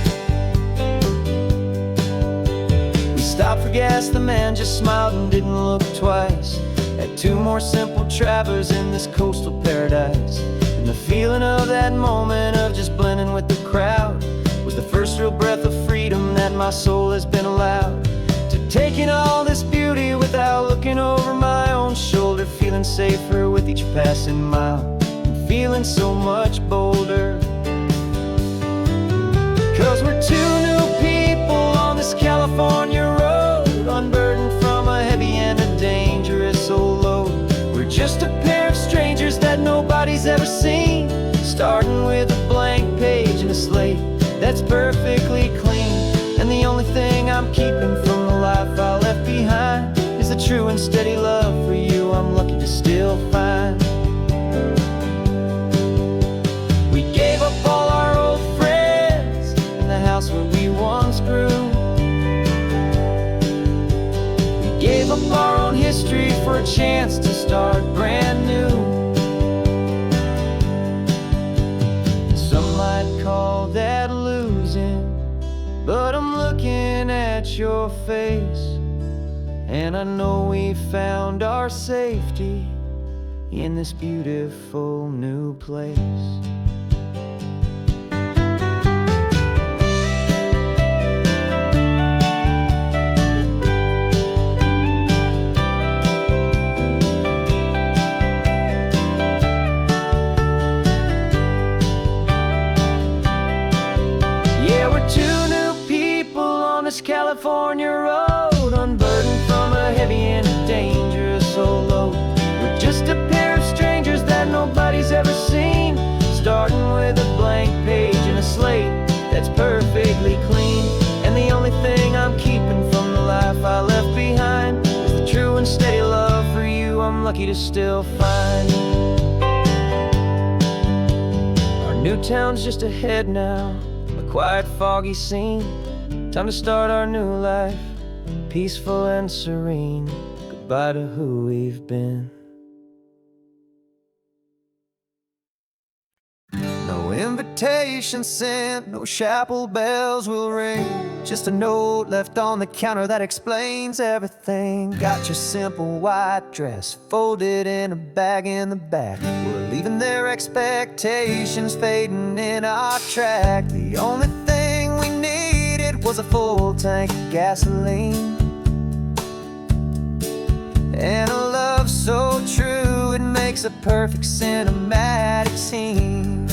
We stopped for gas, the man just smiled and didn't look twice. Had two more simple travelers in this coastal paradise. And the feeling of that moment of just blending with the crowd was the first real breath of freedom that my soul has been allowed to take in all this beauty without looking over my own shoulder, feeling safer with each passing mile and feeling so much bolder. 'Cause we're two new people on this California road, unburdened from a heavy and a dangerous old load. We're just a pair of strangers that nobody's ever seen, starting with a blank page and a slate that's perfectly clean. And the only thing I'm keeping from the life I left behind is a true and steady love for you I'm lucky to still find. We gave up all our old friends in the house where we once grew. We gave up our own history for a chance to start brand new. Some might call that losing, but I'm looking at your face, and I know we found our safety in this beautiful new place. Yeah, we're California road, unburdened from a heavy and a dangerous old load. We're just a pair of strangers that nobody's ever seen, starting with a blank page and a slate that's perfectly clean. And the only thing I'm keeping from the life I left behind is the true and steady love for you I'm lucky to still find. Our new town's just ahead now, a quiet, foggy scene. Time to start our new life, peaceful and serene. Goodbye to who we've been. No invitation sent, no chapel bells will ring. Just a note left on the counter that explains everything. Got your simple white dress folded in a bag in the back. We're leaving their expectations fading in our track. The only thing we needed was a full tank of gasoline, and a love so true it makes a perfect cinematic scene.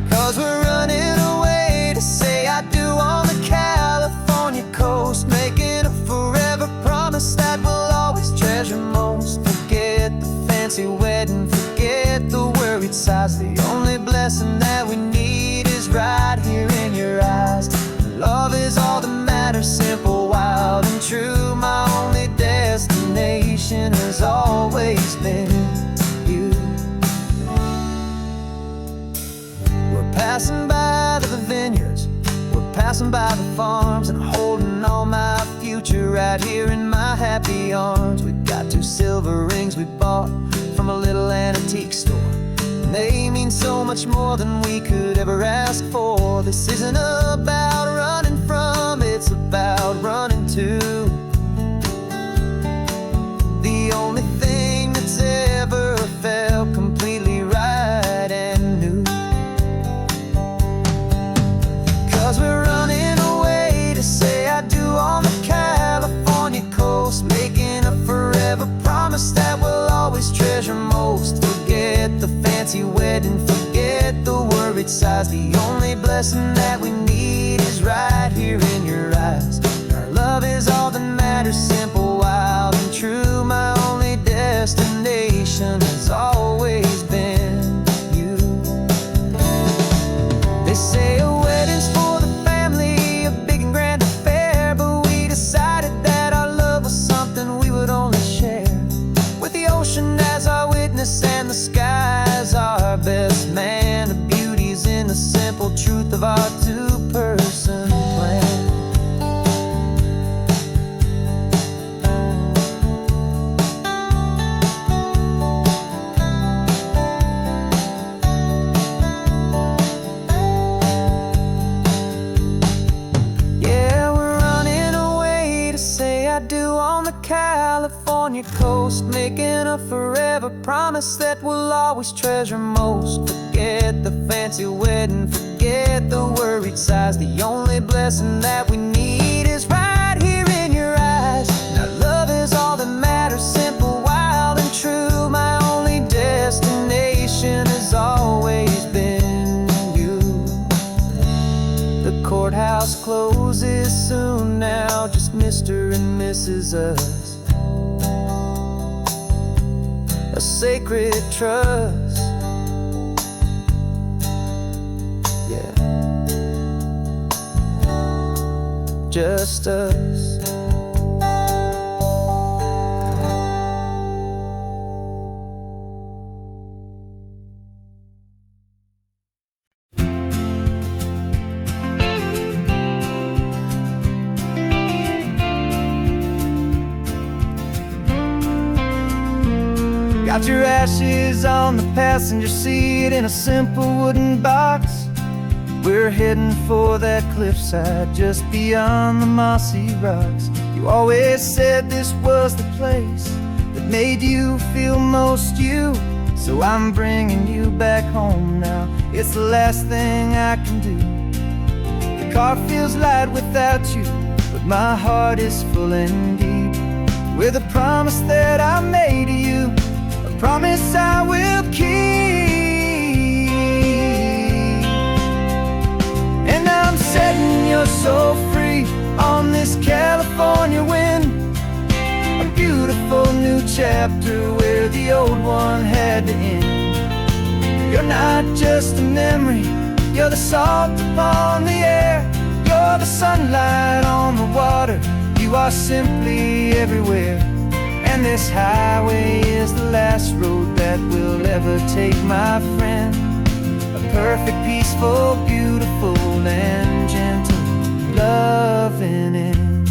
'Cause we're running away to say I do on the California coast, making a forever promise that we'll always treasure most. Forget the fancy wedding, forget the worried sighs. The only blessing that we need is right here in your eyes. Love is all that matters, simple, wild, and true. My only destination has always been you. We're passing by the vineyards, we're passing by the farms, and holding all my future right here in my happy arms. We've got 2 silver rings we bought from a little antique store, and they mean so much more than we could ever ask for. This isn't about running from, it's about running to the only thing that's ever felt completely right and new. 'Cause we're running away to say I do on the California coast, making a forever promise that we'll always treasure most. Forget the fancy wedding, forget the worried sighs. The only blessing that we need is right here in your eyes. Our love is all that matters, simple, wild, and true. My only destination has always been you. They say a wedding's for the family, a big and grand affair, but we decided that our love was something we would only share with the ocean as our witness and the sky as our best man. The beauty's in the simple truth of our 2-person plan. Yeah, we're running away to say I do on the California coast, making a forever promise that we'll always treasure most. Forget the fancy wedding, forget the worried sighs. The only blessing that we need is right here in your eyes. Now love is all that matters, simple, wild, and true. My only destination has always been you. The courthouse closes soon now, just Mr. and Mrs. Us. A sacred trust, yeah, just us. Got your ashes on the passenger seat in a simple wooden box. We're heading for that cliffside just beyond the mossy rocks. You always said this was the place that made you feel most you. So I'm bringing you back home now, it's the last thing I can do. The car feels light without you, but my heart is full and deep with a promise that I made to you, a promise I will keep. And I'm setting your soul free on this California wind. A beautiful new chapter where the old one had to end. You're not just a memory, you're the salt upon the air. You're the sunlight on the water, you are simply everywhere. And this highway is the last road that we'll ever take, my friend. A perfect, peaceful, beautiful, and gentle loving end.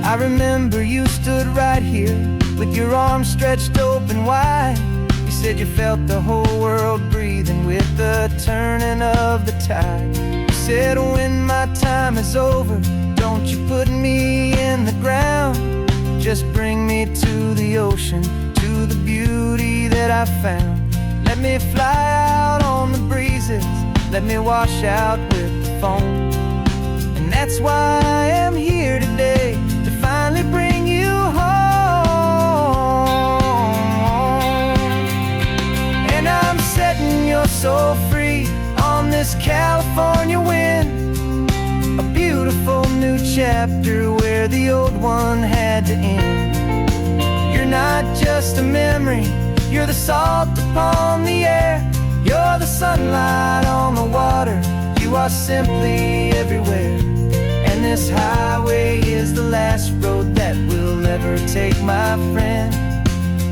I remember you stood right here with your arms stretched open wide. You said you felt the whole world breathing with the turning of the tide. You said, when my time is over, don't you put me in the ground. Just bring me to the ocean, to the beauty that I found. Let me fly out on the breezes, let me wash out with the foam. And that's why I am here today, to finally bring you home. And I'm setting your soul free on this California wind. A beautiful new chapter where the old one had to end. You're not just a memory, you're the salt upon the air. You're the sunlight on the water, you are simply everywhere. And this highway is the last road that we'll ever take, my friend.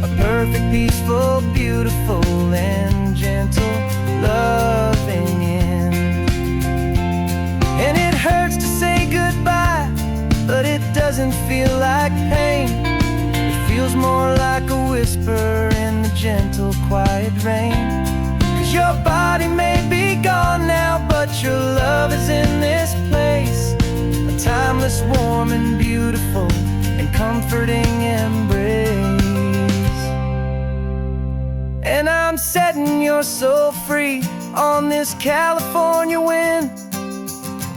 A perfect, peaceful, beautiful, and gentle loving end. And it hurts to say goodbye, but it doesn't feel like pain. It feels more like a whisper in the gentle, quiet rain. 'Cause your body may be gone now, but your love is in this place. A timeless, warm, and beautiful, and comforting embrace. And I'm setting your soul free on this California wind.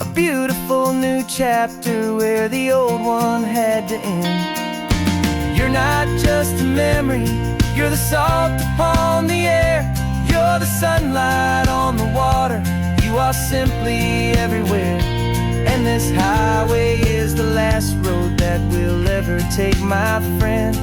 A beautiful new chapter where the old one had to end. You're not just a memory, you're the salt upon the air. You're the sunlight on the water, you are simply everywhere. And this highway is the last road that we'll ever take, my friend.